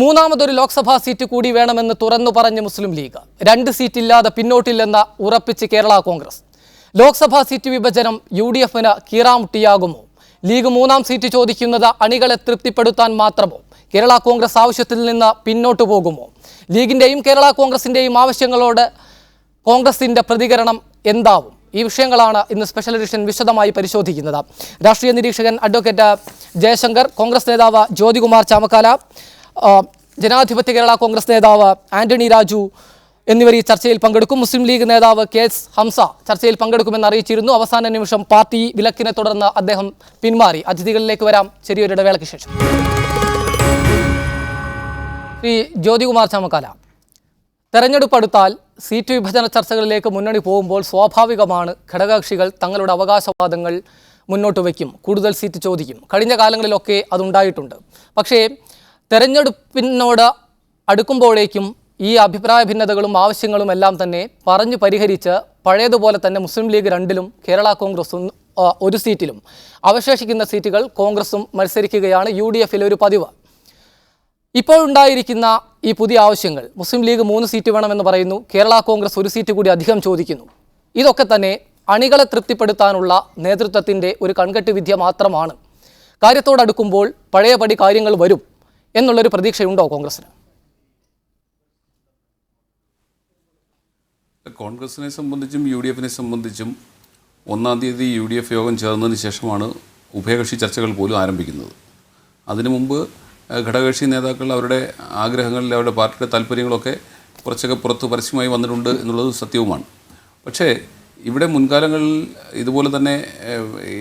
മൂന്നാമതൊരു ലോക്സഭാ സീറ്റ് കൂടി വേണമെന്ന് തുറന്നു പറഞ്ഞ് മുസ്ലിം ലീഗ്. 2 സീറ്റില്ലാതെ പിന്നോട്ടില്ലെന്ന ഉറപ്പിച്ച് കേരള കോൺഗ്രസ്. ലോക്സഭാ സീറ്റ് വിഭജനം UDFന് കീറാമുട്ടിയാകുമോ? ലീഗ് 3-ാം സീറ്റ് ചോദിക്കുന്നത് അണികളെ തൃപ്തിപ്പെടുത്താൻ മാത്രമോ? കേരള കോൺഗ്രസ് ആവശ്യത്തിൽ നിന്ന് പിന്നോട്ടു പോകുമോ? ലീഗിൻ്റെയും കേരള കോൺഗ്രസിൻ്റെയും ആവശ്യങ്ങളോട് കോൺഗ്രസിൻ്റെ പ്രതികരണം എന്താവും? ഈ വിഷയങ്ങളാണ് ഇന്ന് സ്പെഷ്യൽ എഡിഷൻ വിശദമായി പരിശോധിക്കുന്നത്. രാഷ്ട്രീയ നിരീക്ഷകൻ അഡ്വക്കേറ്റ് ജയശങ്കർ, കോൺഗ്രസ് നേതാവ് ജ്യോതികുമാർ ചാമക്കാല, ജനാധിപത്യ കേരള കോൺഗ്രസ് നേതാവ് ആന്റണി രാജു എന്നിവർ ഈ ചർച്ചയിൽ പങ്കെടുക്കും. മുസ്ലിം ലീഗ് നേതാവ് KS ഹംസ ചർച്ചയിൽ പങ്കെടുക്കുമെന്ന് അറിയിച്ചിരുന്നു. അവസാന നിമിഷം പാർട്ടി വിലക്കിനെ തുടർന്ന് അദ്ദേഹം പിന്മാറി. അതിഥികളിലേക്ക് വരാം ചെറിയൊരു ഇടവേളയ്ക്ക് ശേഷം. ശ്രീ ജ്യോതികുമാർ ചാമക്കാല, തെരഞ്ഞെടുപ്പ് അടുത്താൽ സീറ്റ് വിഭജന ചർച്ചകളിലേക്ക് മുന്നണി പോകുമ്പോൾ സ്വാഭാവികമാണ് ഘടകകക്ഷികൾ തങ്ങളുടെ അവകാശവാദങ്ങൾ മുന്നോട്ട് വയ്ക്കും, കൂടുതൽ സീറ്റ് ചോദിക്കും. കഴിഞ്ഞ കാലങ്ങളിലൊക്കെ അതുണ്ടായിട്ടുണ്ട്. പക്ഷേ തെരഞ്ഞെടുപ്പിനോട് അടുക്കുമ്പോഴേക്കും ഈ അഭിപ്രായ ഭിന്നതകളും ആവശ്യങ്ങളും എല്ലാം തന്നെ പറഞ്ഞു പരിഹരിച്ച് പഴയതുപോലെ തന്നെ മുസ്ലിം ലീഗ് 2-ലും കേരള കോൺഗ്രസും 1 സീറ്റിലും അവശേഷിക്കുന്ന സീറ്റുകൾ കോൺഗ്രസും മത്സരിക്കുകയാണ്. UDFിലെ ഒരു പതിവ്. ഇപ്പോഴുണ്ടായിരിക്കുന്ന ഈ പുതിയ ആവശ്യങ്ങൾ, മുസ്ലിം ലീഗ് 3 സീറ്റ് വേണമെന്ന് പറയുന്നു, കേരള കോൺഗ്രസ് 1 സീറ്റ് കൂടി അധികം ചോദിക്കുന്നു. ഇതൊക്കെ തന്നെ അണികളെ തൃപ്തിപ്പെടുത്താനുള്ള നേതൃത്വത്തിൻ്റെ ഒരു കൺകെട്ട് വിദ്യ മാത്രമാണ്. കാര്യത്തോടടുക്കുമ്പോൾ പഴയപടി കാര്യങ്ങൾ വരും എന്നുള്ളൊരു പ്രതീക്ഷയുണ്ടോ കോൺഗ്രസിന്? കോൺഗ്രസിനെ സംബന്ധിച്ചും UDFിനെ സംബന്ധിച്ചും 1-ാം തീയതി UDF യോഗം ചേർന്നതിന് ശേഷമാണ് ഉഭയകക്ഷി ചർച്ചകൾ പോലും ആരംഭിക്കുന്നത്. അതിനു മുമ്പ് ഘടകകക്ഷി നേതാക്കൾ അവരുടെ ആഗ്രഹങ്ങളിൽ അവരുടെ പാർട്ടിയുടെ താല്പര്യങ്ങളൊക്കെ കുറച്ചൊക്കെ പുറത്ത് പരസ്യമായി വന്നിട്ടുണ്ട് എന്നുള്ളത് സത്യവുമാണ്. പക്ഷേ ഇവിടെ മുൻകാലങ്ങളിൽ ഇതുപോലെ തന്നെ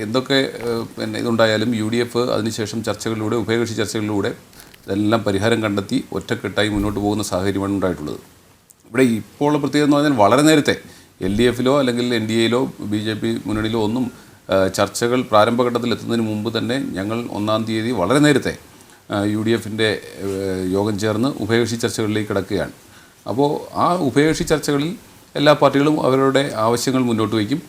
എന്തൊക്കെ ഇതുണ്ടായാലും UDF അതിനുശേഷം ചർച്ചകളിലൂടെ, ഉഭയകക്ഷി ചർച്ചകളിലൂടെ ഇതെല്ലാം പരിഹാരം കണ്ടെത്തി ഒറ്റക്കെട്ടായി മുന്നോട്ട് പോകുന്ന സാഹചര്യമാണ് ഉണ്ടായിട്ടുള്ളത്. ഇവിടെ ഇപ്പോൾ ഉള്ള പ്രത്യേകത എന്ന് പറഞ്ഞാൽ വളരെ നേരത്തെ LDFിലോ അല്ലെങ്കിൽ NDAയിലോ BJP മുന്നണിയിലോ ഒന്നും ചർച്ചകൾ പ്രാരംഭഘട്ടത്തിൽ എത്തുന്നതിന് മുമ്പ് തന്നെ ഞങ്ങൾ 1-ാം തീയതി വളരെ നേരത്തെ UDFിൻ്റെ യോഗം ചേർന്ന് ഉഭയകക്ഷി ചർച്ചകളിലേക്ക് കിടക്കുകയാണ്. അപ്പോൾ ആ ഉഭയകക്ഷി ചർച്ചകളിൽ എല്ലാ പാർട്ടികളും അവരുടെ ആവശ്യങ്ങൾ മുന്നോട്ട് വയ്ക്കും,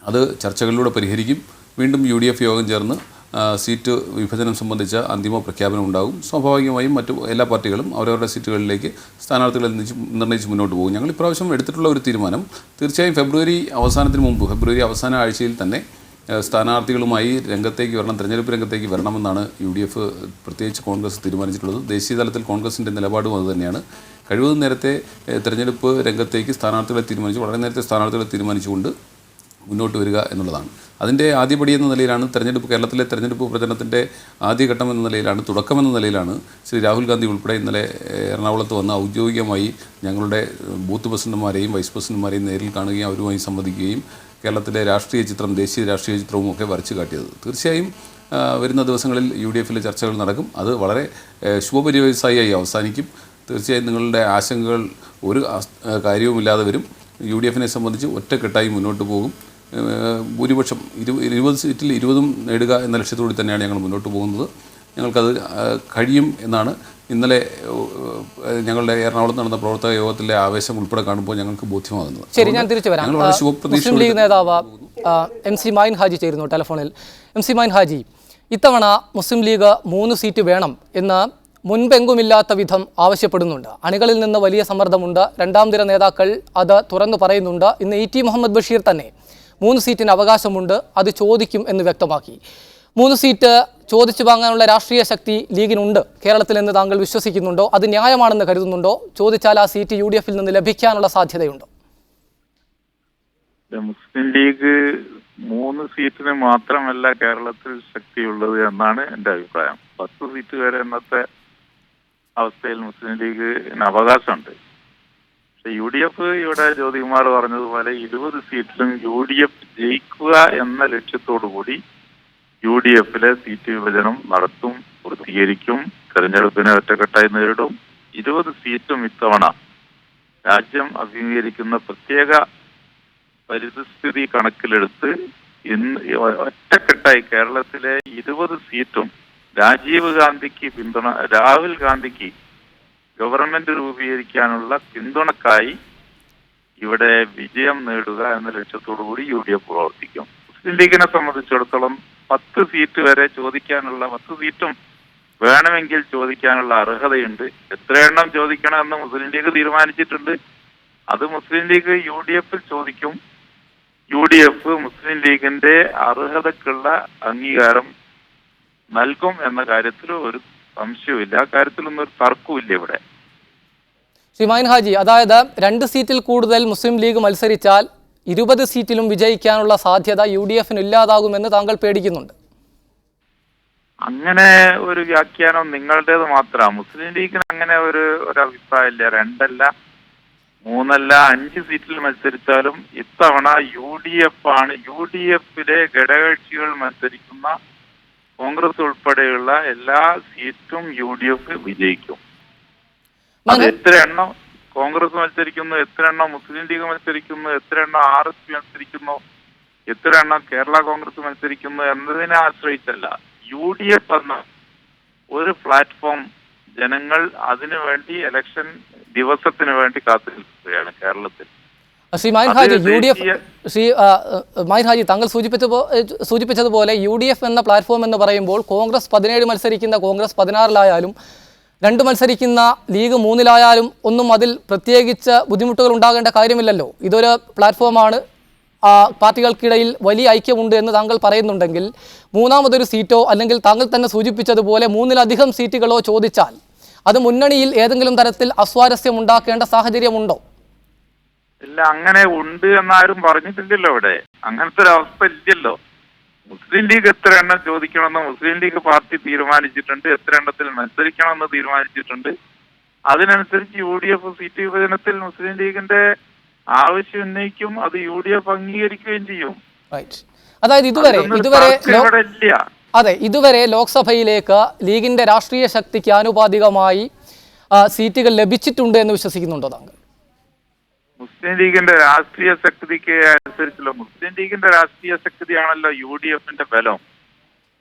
അത് ചർച്ചകളിലൂടെ പരിഹരിക്കും. വീണ്ടും UDF യോഗം ചേർന്ന് സീറ്റ് വിഭജനം സംബന്ധിച്ച അന്തിമ പ്രഖ്യാപനം ഉണ്ടാകും. സ്വാഭാവികമായും മറ്റു എല്ലാ പാർട്ടികളും അവരവരുടെ സീറ്റുകളിലേക്ക് സ്ഥാനാർത്ഥികളെ നിർണ്ണയിച്ച് മുന്നോട്ട് പോകും. ഞങ്ങൾ ഇപ്രാവശ്യം എടുത്തിട്ടുള്ള ഒരു തീരുമാനം തീർച്ചയായും ഫെബ്രുവരി അവസാനത്തിന് മുമ്പ്, ഫെബ്രുവരി അവസാന ആഴ്ചയിൽ തന്നെ സ്ഥാനാർത്ഥികളുമായി രംഗത്തേക്ക് വരണം, തെരഞ്ഞെടുപ്പ് രംഗത്തേക്ക് വരണമെന്നാണ് UDF പ്രത്യേകിച്ച് കോൺഗ്രസ് തീരുമാനിച്ചിട്ടുള്ളത്. ദേശീയ തലത്തിൽ കോൺഗ്രസിൻ്റെ നിലപാടും അതുതന്നെയാണ്. കഴിവതും നേരത്തെ തെരഞ്ഞെടുപ്പ് രംഗത്തേക്ക് സ്ഥാനാർത്ഥികളെ തീരുമാനിച്ചു, വളരെ നേരത്തെ സ്ഥാനാർത്ഥികളെ തീരുമാനിച്ചുകൊണ്ട് മുന്നോട്ട് വരിക എന്നുള്ളതാണ്. അതിൻ്റെ ആദ്യപടി എന്ന നിലയിലാണ് കേരളത്തിലെ തെരഞ്ഞെടുപ്പ് പ്രചരണത്തിൻ്റെ ആദ്യഘട്ടം എന്ന നിലയിലാണ്, തുടക്കമെന്ന നിലയിലാണ് ശ്രീ രാഹുൽ ഗാന്ധി ഉൾപ്പെടെ ഇന്നലെ എറണാകുളത്ത് വന്ന് ഔദ്യോഗികമായി ഞങ്ങളുടെ ബൂത്ത് പ്രസിഡന്റുമാരെയും വൈസ് പ്രസിഡന്റുമാരെയും നേരിൽ കാണുകയും അവരുമായി സംവദിക്കുകയും കേരളത്തിലെ രാഷ്ട്രീയ ചിത്രം, ദേശീയ രാഷ്ട്രീയ ചിത്രവും ഒക്കെ വരച്ചു കാട്ടിയത്. തീർച്ചയായും വരുന്ന ദിവസങ്ങളിൽ UDFിലെ ചർച്ചകൾ നടക്കും. അത് വളരെ ശുഭപര്യവസായിയായി അവസാനിക്കും. തീർച്ചയായും നിങ്ങളുടെ ആശങ്കകൾ ഒരു കാര്യവുമില്ലാതെ വരും. UDFിനെ സംബന്ധിച്ച് ഒറ്റക്കെട്ടായി മുന്നോട്ട് പോകും. ഭൂരിപക്ഷം 20 സീറ്റിൽ 20ഉം നേടുക എന്ന ലക്ഷ്യത്തോടെ തന്നെയാണ് ഞങ്ങൾ മുന്നോട്ട് പോകുന്നത്. ഞങ്ങൾക്കത് കഴിയും എന്നാണ് ഇന്നലെ ഞങ്ങളുടെ എറണാകുളത്ത് നടന്ന പ്രവർത്തക യോഗത്തിലെ ആവേശം ഉൾപ്പെടെ കാണുമ്പോൾ ഞങ്ങൾക്ക് ബോധ്യമാകുന്നത്. ശരി, ഞാൻ തിരിച്ചു വരാം. മുസ്ലിം ലീഗ് നേതാവ് MC മൈൻ ഹാജി ചേരുന്നു ടെലിഫോണിൽ. MC മൈൻ ഹാജി, ഇത്തവണ മുസ്ലിം ലീഗ് 3 സീറ്റ് വേണം എന്ന് മുൻപെങ്കുമില്ലാത്ത വിധം ആവശ്യപ്പെടുന്നുണ്ട്. അണികളിൽ നിന്ന് വലിയ സമ്മർദ്ദമുണ്ട്. 2ാം നിര നേതാക്കൾ അത് തുറന്നു പറയുന്നുണ്ട്. ഇന്ന് ET മുഹമ്മദ് ബഷീർ തന്നെ 3 സീറ്റിന് അവകാശമുണ്ട്, അത് ചോദിക്കും എന്ന് വ്യക്തമാക്കി. 3 സീറ്റ് ചോദിച്ചു വാങ്ങാനുള്ള രാഷ്ട്രീയ ശക്തി ലീഗിനുണ്ട് കേരളത്തിൽ എന്ന് താങ്കൾ വിശ്വസിക്കുന്നുണ്ടോ? അത് ന്യായമാണെന്ന് കരുതുന്നുണ്ടോ? ചോദിച്ചാൽ ആ സീറ്റ് UDFിൽ നിന്ന് ലഭിക്കാനുള്ള സാധ്യതയുണ്ടോ? മുസ്ലിം ലീഗ് 3 സീറ്റിന് മാത്രമല്ല കേരളത്തിൽ ശക്തിയുള്ളത് എന്നാണ് എൻ്റെ അഭിപ്രായം. 10 സീറ്റ് വരെ ഇന്നത്തെ അവസ്ഥയിൽ മുസ്ലിം ലീഗിന് അവകാശമുണ്ട്. പക്ഷെ UDF ഇവിടെ ജ്യോതികുമാർ പറഞ്ഞതുപോലെ 20 സീറ്റിലും UDF ജയിക്കുക എന്ന ലക്ഷ്യത്തോടു കൂടി UDFിലെ സീറ്റ് വിഭജനം നടത്തും, പൂർത്തീകരിക്കും, തെരഞ്ഞെടുപ്പിനെ ഒറ്റക്കെട്ടായി നേരിടും. 20 സീറ്റും ഇത്തവണ രാജ്യം അഭിമുഖീകരിക്കുന്ന പ്രത്യേക പരിസ്ഥിതി കണക്കിലെടുത്ത് ഒറ്റക്കെട്ടായി കേരളത്തിലെ 20 സീറ്റും രാഹുൽ ഗാന്ധിക്ക് ഗവൺമെന്റ് രൂപീകരിക്കാനുള്ള പിന്തുണക്കായി ഇവിടെ വിജയം നേടുക എന്ന ലക്ഷ്യത്തോടു കൂടി UDF പ്രവർത്തിക്കും. മുസ്ലിം ലീഗിനെ സംബന്ധിച്ചിടത്തോളം 10 സീറ്റ് വരെ ചോദിക്കാനുള്ള 10 സീറ്റും വേണമെങ്കിൽ ചോദിക്കാനുള്ള അർഹതയുണ്ട്. എത്ര എണ്ണം ചോദിക്കണമെന്ന് മുസ്ലിം ലീഗ് തീരുമാനിച്ചിട്ടുണ്ട്. അത് മുസ്ലിം ലീഗ് UDF ചോദിക്കും. UDF മുസ്ലിം ലീഗിന്റെ അർഹതക്കുള്ള അംഗീകാരം നൽകും എന്ന കാര്യത്തിൽ ഒരു സംശയവുമില്ല. ആ കാര്യത്തിലൊന്നും ഒരു തർക്കവുമില്ല ഇവിടെ. ശ്രീ മൈൻ ഹാജി, അതായത് 2 സീറ്റിൽ കൂടുതൽ മുസ്ലിം ലീഗ് മത്സരിച്ചാൽ 20 സീറ്റിലും വിജയിക്കാനുള്ള സാധ്യത UDF ഇല്ലാതാകുമെന്ന് താങ്കൾ പേടിക്കുന്നുണ്ട്. അങ്ങനെ ഒരു വ്യാഖ്യാനം നിങ്ങളുടേത് മാത്രമാണ്. മുസ്ലിം ലീഗിന് അങ്ങനെ ഒരു അഭിപ്രായമില്ല. 2 അല്ല 3 അല്ല 5 സീറ്റിൽ മത്സരിച്ചാലും ഇത്തവണ UDF ആണ്. UDFിലെ ഘടകകക്ഷികൾ മത്സരിക്കുന്ന കോൺഗ്രസ് ഉൾപ്പെടെയുള്ള എല്ലാ സീറ്റും UDF വിജയിക്കും. അത് എത്ര എണ്ണം കോൺഗ്രസ് മത്സരിക്കുന്നു, എത്ര എണ്ണം മുസ്ലിം ലീഗ് മത്സരിക്കുന്നു, എത്ര എണ്ണം RSP മത്സരിക്കുന്നു, എത്ര എണ്ണം കേരള കോൺഗ്രസ് മത്സരിക്കുന്നു എന്നതിനെ ആശ്രയിച്ചല്ല. UDF എന്ന ഒരു പ്ലാറ്റ്ഫോം ജനങ്ങൾ അതിനു വേണ്ടി ഇലക്ഷൻ ദിവസത്തിന് വേണ്ടി കാത്തിരിക്കുകയാണ് കേരളത്തിൽ. ശ്രീ മൈൻ ഹാജി, മൈൻ ഹാജി, താങ്കൾ സൂചിപ്പിച്ചതുപോലെ UDF എന്ന പ്ലാറ്റ്ഫോം എന്ന് പറയുമ്പോൾ കോൺഗ്രസ് 17 മത്സരിക്കുന്ന കോൺഗ്രസ് 16-ലായാലും 2 മത്സരിക്കുന്ന ലീഗ് 3-ലായാലും ഒന്നും അതിൽ പ്രത്യേകിച്ച് ബുദ്ധിമുട്ടുകൾ ഉണ്ടാകേണ്ട കാര്യമില്ലല്ലോ. ഇതൊരു പ്ലാറ്റ്ഫോമാണ്, പാർട്ടികൾക്കിടയിൽ വലിയ ഐക്യമുണ്ട് എന്ന് താങ്കൾ പറയുന്നുണ്ടെങ്കിൽ മൂന്നാമതൊരു സീറ്റോ അല്ലെങ്കിൽ താങ്കൾ തന്നെ സൂചിപ്പിച്ചതുപോലെ 3-ലധികം സീറ്റുകളോ ചോദിച്ചാൽ അത് മുന്നണിയിൽ ഏതെങ്കിലും തരത്തിൽ അസ്വാരസ്യം ഉണ്ടാക്കേണ്ട സാഹചര്യമുണ്ടോ? ഇല്ല, അങ്ങനെ ഉണ്ട് എന്നാരും പറഞ്ഞിട്ടില്ലല്ലോ. ഇവിടെ അങ്ങനത്തെ ഒരു അവസ്ഥ ഇല്ലല്ലോ. മുസ്ലിം ലീഗ് എത്ര എണ്ണം ചോദിക്കണമെന്ന് മുസ്ലിം ലീഗ് പാർട്ടി തീരുമാനിച്ചിട്ടുണ്ട്. എത്ര എണ്ണത്തിൽ മത്സരിക്കണമെന്ന് തീരുമാനിച്ചിട്ടുണ്ട്. അതിനനുസരിച്ച് UDF സീറ്റ് വിഭജനത്തിൽ മുസ്ലിം ലീഗിന്റെ ആവശ്യം ഉന്നയിക്കും. അത് UDF അംഗീകരിക്കുകയും ചെയ്യും. അതായത് ഇതുവരെ ലോക്സഭയിലേക്ക് ലീഗിന്റെ രാഷ്ട്രീയ ശക്തിക്ക് ആനുപാതികമായി സീറ്റുകൾ ലഭിച്ചിട്ടുണ്ട് എന്ന് വിശ്വസിക്കുന്നുണ്ടോ താങ്കൾ? മുസ്ലിം ലീഗിന്റെ രാഷ്ട്രീയ ശക്തിക്ക് അനുസരിച്ചുള്ള മുസ്ലിം ലീഗിന്റെ രാഷ്ട്രീയ ശക്തിയാണല്ലോ UDFന്റെ ബലം.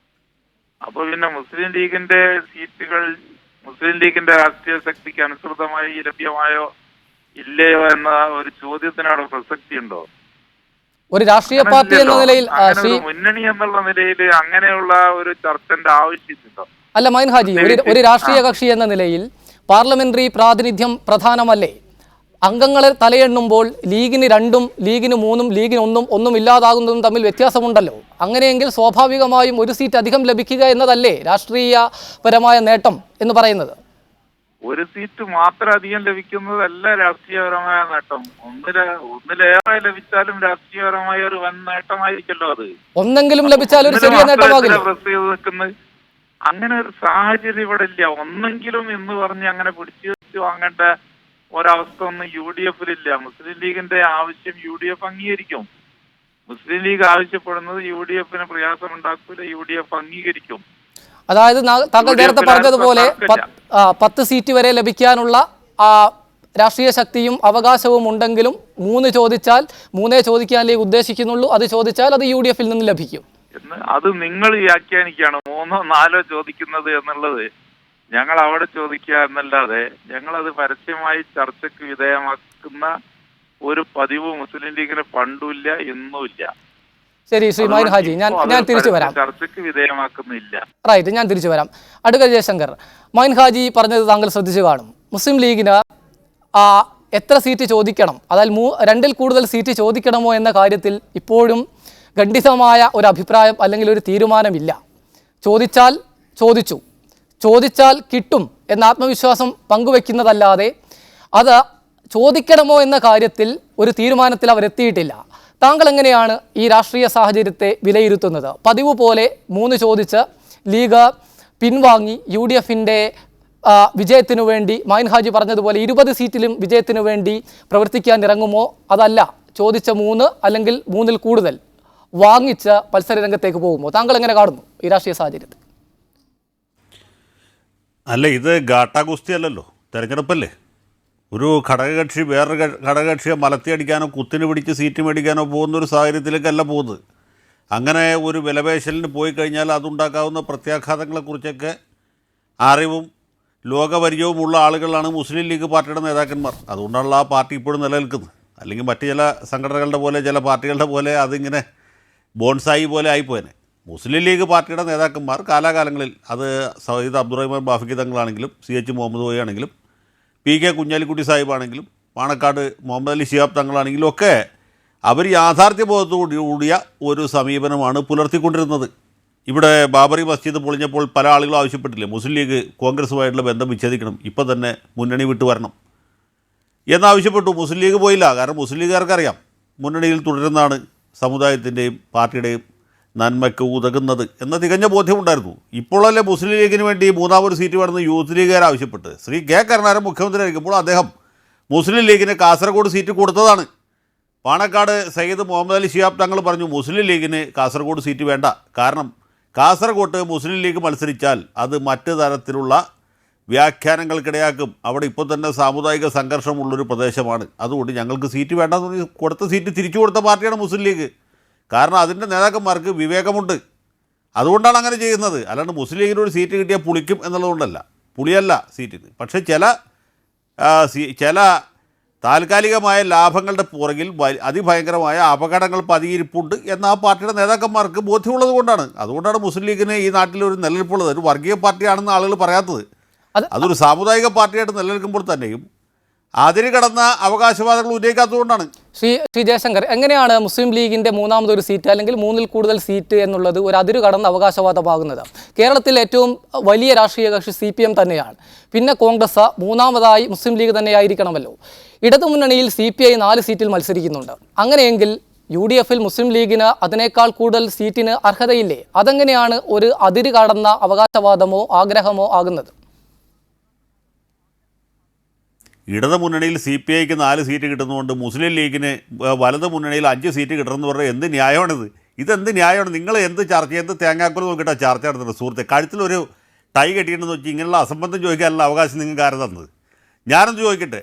അപ്പൊ പിന്നെ മുസ്ലിം ലീഗിന്റെ സീറ്റുകൾ മുസ്ലിം ലീഗിന്റെ രാഷ്ട്രീയ ശക്തിക്ക് അനുസൃതമായി ലഭ്യമായോ ഇല്ലയോ എന്ന ഒരു ചോദ്യത്തിനവിടെ പ്രസക്തി ഉണ്ടോ? ഒരു രാഷ്ട്രീയ പാർട്ടി എന്ന നിലയിൽ, മുന്നണി എന്നുള്ള നിലയിൽ അങ്ങനെയുള്ള ഒരു ചർച്ചന്റെ ആവശ്യമുണ്ടോ? അല്ല മൈൻ ഹാജി, ഒരു രാഷ്ട്രീയ കക്ഷി എന്ന നിലയിൽ പാർലമെന്ററി പ്രാതിനിധ്യം പ്രധാനമല്ലേ? അംഗങ്ങളെ തലയെണ്ണുമ്പോൾ ലീഗിന് 2ഉം ലീഗിന് 3ഉം ലീഗിന് 1ഉം ഇല്ലാതാകുന്നതും തമ്മിൽ വ്യത്യാസമുണ്ടല്ലോ. അങ്ങനെയെങ്കിൽ സ്വാഭാവികമായും ഒരു സീറ്റ് അധികം ലഭിക്കുക എന്നതല്ലേ രാഷ്ട്രീയപരമായ നേട്ടം എന്ന് പറയുന്നത്? ഒരു സീറ്റ് മാത്രം അധികം ലഭിക്കുന്നതല്ല രാഷ്ട്രീയപരമായ നേട്ടം. ഒന്നിലേറെ ലഭിച്ചാലും രാഷ്ട്രീയപരമായ ഒരു വൻ നേട്ടമായിരിക്കല്ലോ അത്. ഒന്നെങ്കിലും ലഭിച്ചാൽ ഒരു ചെറിയ നേട്ടമാകില്ല. അങ്ങനെ ഒരു സാഹചര്യം ഇവിടെ ഇല്ല. ഒന്നെങ്കിലും എന്ന് പറഞ്ഞ് അങ്ങനെ പിടിച്ചു വെച്ച് വാങ്ങേണ്ട ഒരവസ്ഥ ഒന്നും UDFിലില്ല. മുസ്ലിം ലീഗിന്റെ ആവശ്യം UDF അംഗീകരിക്കും. മുസ്ലിം ലീഗ് ആവശ്യപ്പെടുന്നത് UDFന് പ്രയാസം ഉണ്ടാക്കൂല, UDF അംഗീകരിക്കും. അതായത് താങ്കൾ നേരത്തെ പറഞ്ഞതുപോലെ 10 സീറ്റ് വരെ ലഭിക്കാനുള്ള രാഷ്ട്രീയ ശക്തിയും അവകാശവും ഉണ്ടെങ്കിലും 3 ചോദിച്ചാൽ 3 ചോദിക്കാൻ ലീഗ് ഉദ്ദേശിക്കുന്നുള്ളൂ. അത് ചോദിച്ചാൽ അത് UDFിൽ നിന്ന് ലഭിക്കും. അത് നിങ്ങൾ വ്യാഖ്യാനിക്കുകയാണ് 3ഓ 4ഓ ചോദിക്കുന്നത് എന്നുള്ളത്. ഞങ്ങൾ അവിടെ ചോദിക്കുക എന്നല്ലാതെ ഞങ്ങളത് പരസ്യമായി ചർച്ചയ്ക്ക് വിധേയമാക്കുന്ന ഒരു പതിവ് മുസ്ലിം ലീഗിന് പണ്ടുമില്ല, ഇന്നുമില്ല. ശരി ശ്രീ മൈൻ ഹാജി, ഞാൻ തിരിച്ചു വരാം. ചർച്ചയ്ക്ക് വിധേയമാക്കുന്നില്ല. റൈറ്റ്, ഞാൻ തിരിച്ചു വരാം. അഡ്വക്കേറ്റ് ജയശങ്കർ, മൈൻ ഹാജി പറഞ്ഞത് താങ്കൾ ശ്രദ്ധിച്ചു കാണും. മുസ്ലിം ലീഗിന് എത്ര സീറ്റ് ചോദിക്കണം, അതായത് 2-ൽ കൂടുതൽ സീറ്റ് ചോദിക്കണമോ എന്ന കാര്യത്തിൽ ഇപ്പോഴും ഖണ്ഡിതമായ ഒരു അഭിപ്രായം അല്ലെങ്കിൽ ഒരു തീരുമാനമില്ല. ചോദിച്ചാൽ കിട്ടും എന്ന ആത്മവിശ്വാസം പങ്കുവെക്കുന്നതല്ലാതെ അത് ചോദിക്കണമോ എന്ന കാര്യത്തിൽ ഒരു തീരുമാനത്തിൽ അവരെത്തിയിട്ടില്ല. താങ്കൾ എങ്ങനെയാണ് ഈ രാഷ്ട്രീയ സാഹചര്യത്തെ വിലയിരുത്തുന്നത്? പതിവ് പോലെ 3 ചോദിച്ച് ലീഗ് പിൻവാങ്ങി UDFിൻ്റെ വിജയത്തിനു വേണ്ടി മൈൻ ഹാജി പറഞ്ഞതുപോലെ 20 സീറ്റിലും വിജയത്തിനു വേണ്ടി പ്രവർത്തിക്കാൻ ഇറങ്ങുമോ? അതല്ല, ചോദിച്ച 3 അല്ലെങ്കിൽ 3-ൽ കൂടുതൽ വാങ്ങിച്ച് മത്സര രംഗത്തേക്ക് പോകുമോ? താങ്കൾ എങ്ങനെ കാണുന്നു ഈ രാഷ്ട്രീയ സാഹചര്യത്തെ? അല്ല, ഇത് ഗാട്ടാഗുസ്തി അല്ലല്ലോ, തെരഞ്ഞെടുപ്പല്ലേ. ഒരു ഘടകകക്ഷി വേറൊരു ഘടകകക്ഷിയെ മലത്തിയടിക്കാനോ കുത്തിന് പിടിച്ച് സീറ്റ് മേടിക്കാനോ പോകുന്നൊരു സാഹചര്യത്തിലേക്കല്ല പോകുന്നത്. അങ്ങനെ ഒരു വിലപേശലിന് പോയി കഴിഞ്ഞാൽ അതുണ്ടാക്കാവുന്ന പ്രത്യാഘാതങ്ങളെക്കുറിച്ചൊക്കെ അറിവും ലോകപരിചയവുമുള്ള ആളുകളാണ് മുസ്ലിം ലീഗ് പാർട്ടിയുടെ നേതാക്കന്മാർ. അതുകൊണ്ടാണല്ലോ ആ പാർട്ടി ഇപ്പോഴും നിലനിൽക്കുന്നത്. അല്ലെങ്കിൽ മറ്റ് ചില സംഘടനകളുടെ പോലെ ചില പാർട്ടികളുടെ പോലെ അതിങ്ങനെ ബോൺസായി പോലെ ആയിപ്പോയനെ. മുസ്ലിം ലീഗ് പാർട്ടിയുടെ നേതാക്കന്മാർ കാലാകാലങ്ങളിൽ അത് സയ്യിദ് അബ്ദുറഹ്മാൻ ബാഫിഖി തങ്ങളാണെങ്കിലും CH മുഹമ്മദ് കോയ ആണെങ്കിലും PK കുഞ്ഞാലിക്കുട്ടി സാഹിബാണെങ്കിലും പാണക്കാട് മുഹമ്മദ് അലി ശിഹാബ് തങ്ങളാണെങ്കിലും ഒക്കെ അവർ യാഥാർത്ഥ്യബോധത്തോടുകൂടിയ ഒരു സമീപനമാണ് പുലർത്തിക്കൊണ്ടിരുന്നത്. ഇവിടെ ബാബറി മസ്ജിദ് പൊളിഞ്ഞപ്പോൾ പല ആളുകളും ആവശ്യപ്പെട്ടില്ലേ മുസ്ലിം ലീഗ് കോൺഗ്രസുമായിട്ടുള്ള ബന്ധം വിച്ഛേദിക്കണം, ഇപ്പം തന്നെ മുന്നണി വിട്ടു വരണം എന്നാവശ്യപ്പെട്ടു. മുസ്ലിം ലീഗ് പോയില്ല. കാരണം മുസ്ലിം ലീഗുകാർക്കറിയാം മുന്നണിയിൽ തുടരുന്നതാണ് സമുദായത്തിൻ്റെയും പാർട്ടിയുടെയും നന്മയ്ക്ക് ഉതകുന്നത് എന്ന തികഞ്ഞ ബോധ്യമുണ്ടായിരുന്നു. ഇപ്പോഴല്ലേ മുസ്ലിം ലീഗിന് വേണ്ടി മൂന്നാമൊരു സീറ്റ് വേണമെന്ന് യൂത്ത് ലീഗുകാർ ആവശ്യപ്പെട്ട് ശ്രീ കെ കരുണാകരൻ മുഖ്യമന്ത്രി ആയിരിക്കുമ്പോൾ അദ്ദേഹം മുസ്ലിം ലീഗിന് കാസർഗോഡ് സീറ്റ് കൊടുത്തതാണ്. പാണക്കാട് സയ്യിദ് മുഹമ്മദ് അലി ശിഹാബ് തങ്ങൾ പറഞ്ഞു മുസ്ലിം ലീഗിന് കാസർഗോഡ് സീറ്റ് വേണ്ട, കാരണം കാസർഗോഡ് മുസ്ലിം ലീഗ് മത്സരിച്ചാൽ അത് മറ്റ് തരത്തിലുള്ള വ്യാഖ്യാനങ്ങൾക്കിടയാക്കും. അവിടെ ഇപ്പോൾ തന്നെ സാമുദായിക സംഘർഷമുള്ളൊരു പ്രദേശമാണ്, അതുകൊണ്ട് ഞങ്ങൾക്ക് സീറ്റ് വേണ്ടെന്ന് പറഞ്ഞ് കൊടുത്ത സീറ്റ് തിരിച്ചു കൊടുത്ത പാർട്ടിയാണ് മുസ്ലിം ലീഗ്. കാരണം അതിൻ്റെ നേതാക്കന്മാർക്ക് വിവേകമുണ്ട്, അതുകൊണ്ടാണ് അങ്ങനെ ചെയ്യുന്നത്. അല്ലാണ്ട് മുസ്ലിം ലീഗിന് ഒരു സീറ്റ് കിട്ടിയാൽ പുളിക്കും എന്നുള്ളതുകൊണ്ടല്ല, പുളിയല്ല സീറ്റിന്. പക്ഷേ ചില താൽക്കാലികമായ ലാഭങ്ങളുടെ പുറകിൽ അതിഭയങ്കരമായ അപകടങ്ങൾ പതിയിരിപ്പുണ്ട് എന്ന് ആ പാർട്ടിയുടെ നേതാക്കന്മാർക്ക് ബോധ്യമുള്ളത് കൊണ്ടാണ്. അതുകൊണ്ടാണ് മുസ്ലിം ലീഗിന് ഈ നാട്ടിൽ ഒരു നിലനിൽപ്പുള്ളത്. ഒരു വർഗീയ പാർട്ടിയാണെന്ന് ആളുകൾ പറയാത്തത്. അതൊരു സാമുദായിക പാർട്ടിയായിട്ട് നിലനിൽക്കുമ്പോൾ തന്നെയും അതിന് കടന്ന അവകാശവാദങ്ങൾ ഉന്നയിക്കാത്തതുകൊണ്ടാണ്. ശ്രീ ജയശങ്കർ, എങ്ങനെയാണ് മുസ്ലിം ലീഗിൻ്റെ മൂന്നാമതൊരു സീറ്റ് അല്ലെങ്കിൽ മൂന്നിൽ കൂടുതൽ സീറ്റ് എന്നുള്ളത് ഒരു അതിര് കടന്ന അവകാശവാദമാകുന്നത്? കേരളത്തിൽ ഏറ്റവും വലിയ രാഷ്ട്രീയ കക്ഷി CPM തന്നെയാണ്, പിന്നെ കോൺഗ്രസ്, മൂന്നാമതായി മുസ്ലിം ലീഗ് തന്നെയായിരിക്കണമല്ലോ. ഇടതുമുന്നണിയിൽ CPI 4 സീറ്റിൽ മത്സരിക്കുന്നുണ്ട്. അങ്ങനെയെങ്കിൽ UDFിൽ മുസ്ലിം ലീഗിന് അതിനേക്കാൾ കൂടുതൽ സീറ്റിന് അർഹതയില്ലേ? അതെങ്ങനെയാണ് ഒരു അതിര് കടന്ന അവകാശവാദമോ ആഗ്രഹമോ ആകുന്നത്? ഇടത് മുന്നണിയിൽ CPIക്ക് 4 സീറ്റ് കിട്ടുന്നതുകൊണ്ട് മുസ്ലിം ലീഗിന് വലത് മുന്നണിയിൽ 5 സീറ്റ് കിട്ടണമെന്ന് പറഞ്ഞാൽ എന്ത് ന്യായമാണിത്? ഇതെന്ത് ന്യായമാണ്? നിങ്ങൾ എന്ത് ചർച്ച, എന്ത് തേങ്ങാക്കുല നോക്കിയിട്ടാണ് ചർച്ച നടത്തുന്നത്? സുഹൃത്തെ, കഴുത്തിലൊരു ടൈ കെട്ടിയിട്ടുണ്ടെന്ന് വെച്ചാൽ ഇങ്ങനെയുള്ള അസംബന്ധം ചോദിക്കാനുള്ള അവകാശം നിങ്ങൾക്ക് ആര് തന്നത്? ഞാനൊന്ന് ചോദിക്കട്ടെ,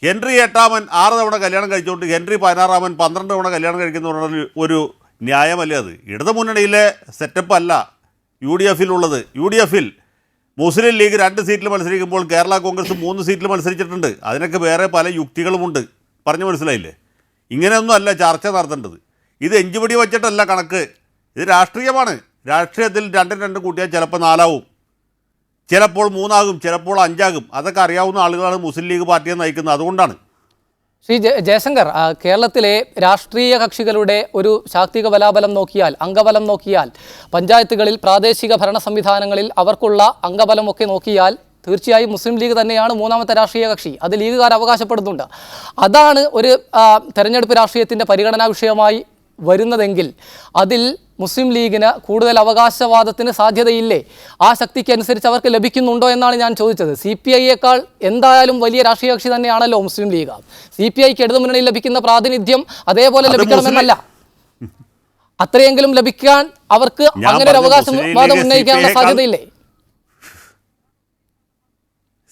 ഹെൻറി 8-ാമൻ 6 തവണ കല്യാണം കഴിച്ചുകൊണ്ട് ഹെൻറി 16-ാമൻ 12 തവണ കല്യാണം കഴിക്കുന്ന ഒരു ന്യായമല്ലേ അത്? ഇടത് മുന്നണിയിലെ സെറ്റപ്പ് അല്ല UDFിലുള്ളത്. UDFിൽ മുസ്ലിം ലീഗ് 2 സീറ്റിൽ മത്സരിക്കുമ്പോൾ കേരള കോൺഗ്രസ് 3 സീറ്റിൽ മത്സരിച്ചിട്ടുണ്ട്. അതിനൊക്കെ വേറെ പല യുക്തികളുമുണ്ട്. പറഞ്ഞു മനസ്സിലായില്ലേ? ഇങ്ങനെയൊന്നും അല്ല ചർച്ച നടത്തേണ്ടത്. ഇത് എഞ്ചുപടി വച്ചിട്ടല്ല കണക്ക്, ഇത് രാഷ്ട്രീയമാണ്. രാഷ്ട്രീയത്തിൽ 2 കൂട്ടിയാൽ ചിലപ്പോൾ 4 ആവും, ചിലപ്പോൾ 3 ആകും, ചിലപ്പോൾ 5 ആകും. അതൊക്കെ അറിയാവുന്ന ആളുകളാണ് മുസ്ലിം ലീഗ് പാർട്ടിയെ നയിക്കുന്നത്. അതുകൊണ്ടാണ്. ശ്രീ ജയശങ്കർ, കേരളത്തിലെ രാഷ്ട്രീയ കക്ഷികളുടെ ഒരു ശാക്തിക ബലാബലം നോക്കിയാൽ, അംഗബലം നോക്കിയാൽ, പഞ്ചായത്തുകളിൽ പ്രാദേശിക ഭരണ സംവിധാനങ്ങളിൽ അവർക്കുള്ള അംഗബലമൊക്കെ നോക്കിയാൽ തീർച്ചയായും മുസ്ലിം ലീഗ് തന്നെയാണ് മൂന്നാമത്തെ രാഷ്ട്രീയ കക്ഷി. അത് ലീഗുകാർ അവകാശപ്പെടുന്നുണ്ട്. അതാണ് ഒരു തെരഞ്ഞെടുപ്പ് രാഷ്ട്രീയത്തിൻ്റെ പരിഗണനാ വിഷയമായി വരുന്നതെങ്കിൽ അതിൽ മുസ്ലിം ലീഗിന് കൂടുതൽ അവകാശവാദത്തിന് സാധ്യതയില്ലേ? ആ ശക്തിക്ക് അനുസരിച്ച് അവർക്ക് ലഭിക്കുന്നുണ്ടോ എന്നാണ് ഞാൻ ചോദിച്ചത്. CPIയേക്കാൾ എന്തായാലും വലിയ രാഷ്ട്രീയ കക്ഷി തന്നെയാണല്ലോ മുസ്ലിം ലീഗ്. CPIക്ക് ഇടതുമുന്നണിയിൽ ലഭിക്കുന്ന പ്രാതിനിധ്യം അതേപോലെ ലഭിക്കണമെന്നല്ല, അത്രയെങ്കിലും ലഭിക്കാൻ അവർക്ക് അങ്ങനെ ഒരു അവകാശവാദം ഉന്നയിക്കാനുള്ള സാധ്യതയില്ലേ?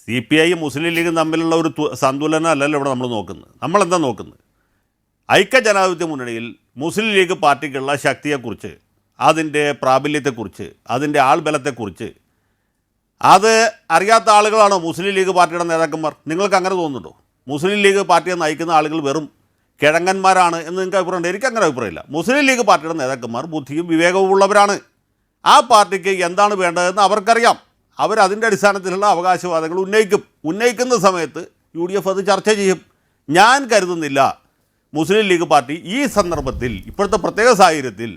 CPI മുസ്ലിം ലീഗും തമ്മിലുള്ള ഒരു സന്തുലനം അല്ലല്ലോ ഇവിടെ നമ്മൾ നോക്കുന്നത്. നമ്മളെന്താ നോക്കുന്നത്? ഐക്യജനാധിപത്യ മുന്നണിയിൽ മുസ്ലിം ലീഗ് പാർട്ടിക്കുള്ള ശക്തിയെക്കുറിച്ച്, അതിൻ്റെ പ്രാബല്യത്തെക്കുറിച്ച്, അതിൻ്റെ ആൾബലത്തെക്കുറിച്ച് അത് അറിയാത്ത ആളുകളാണോ മുസ്ലിം ലീഗ് പാർട്ടിയുടെ നേതാക്കന്മാർ? നിങ്ങൾക്ക് അങ്ങനെ തോന്നുന്നുണ്ടോ? മുസ്ലിം ലീഗ് പാർട്ടിയെ നയിക്കുന്ന ആളുകൾ വെറും കിഴങ്ങന്മാരാണ് എന്ന് നിങ്ങൾക്ക് അഭിപ്രായമുണ്ട്? എനിക്ക് അങ്ങനെ അഭിപ്രായമില്ല. മുസ്ലിം ലീഗ് പാർട്ടിയുടെ നേതാക്കന്മാർ ബുദ്ധിയും വിവേകവും ഉള്ളവരാണ്. ആ പാർട്ടിക്ക് എന്താണ് വേണ്ടതെന്ന് അവർക്കറിയാം. അവരതിൻ്റെ അടിസ്ഥാനത്തിലുള്ള അവകാശവാദങ്ങൾ ഉന്നയിക്കുന്ന സമയത്ത് UDF അത് ചർച്ച ചെയ്യും. ഞാൻ കരുതുന്നില്ല മുസ്ലിം ലീഗ് പാർട്ടി ഈ സന്ദർഭത്തിൽ, ഇപ്പോഴത്തെ പ്രത്യേക സാഹചര്യത്തിൽ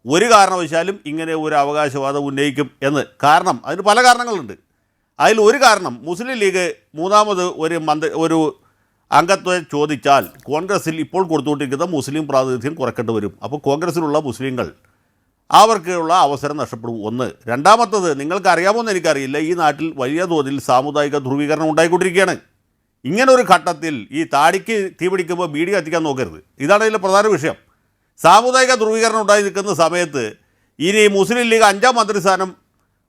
ഒരു കാരണവശാലും ഇങ്ങനെ ഒരു അവകാശവാദം ഉന്നയിക്കും എന്ന്. കാരണം അതിന് പല കാരണങ്ങളുണ്ട്. അതിൽ ഒരു കാരണം, മുസ്ലിം ലീഗ് മൂന്നാമത് ഒരു അംഗത്വം ചോദിച്ചാൽ കോൺഗ്രസിൽ ഇപ്പോൾ കൊടുത്തുകൊണ്ടിരിക്കുന്ന മുസ്ലിം പ്രാതിനിധ്യം കുറയ്ക്കേണ്ടി വരും. അപ്പോൾ കോൺഗ്രസ്സിലുള്ള മുസ്ലിങ്ങൾ അവർക്കുള്ള അവസരം നഷ്ടപ്പെടും. ഒന്ന്. രണ്ടാമത്തത്, നിങ്ങൾക്ക് അറിയാമോയെന്ന് എനിക്കറിയില്ല, ഈ നാട്ടിൽ വലിയ തോതിൽ സാമുദായിക ധ്രുവീകരണം ഉണ്ടായിക്കൊണ്ടിരിക്കുകയാണ്. ഇങ്ങനൊരു ഘട്ടത്തിൽ ഈ താടിക്ക് തീ പിടിക്കുമ്പോൾ ബീഡി കത്തിക്കാൻ നോക്കരുത്. ഇതാണ് ഇതിലെ പ്രധാന വിഷയം. സാമുദായിക ധ്രുവീകരണം ഉണ്ടായി നിൽക്കുന്ന സമയത്ത് ഇനി മുസ്ലിം ലീഗ് 5-ാം മന്ത്രിസ്ഥാനം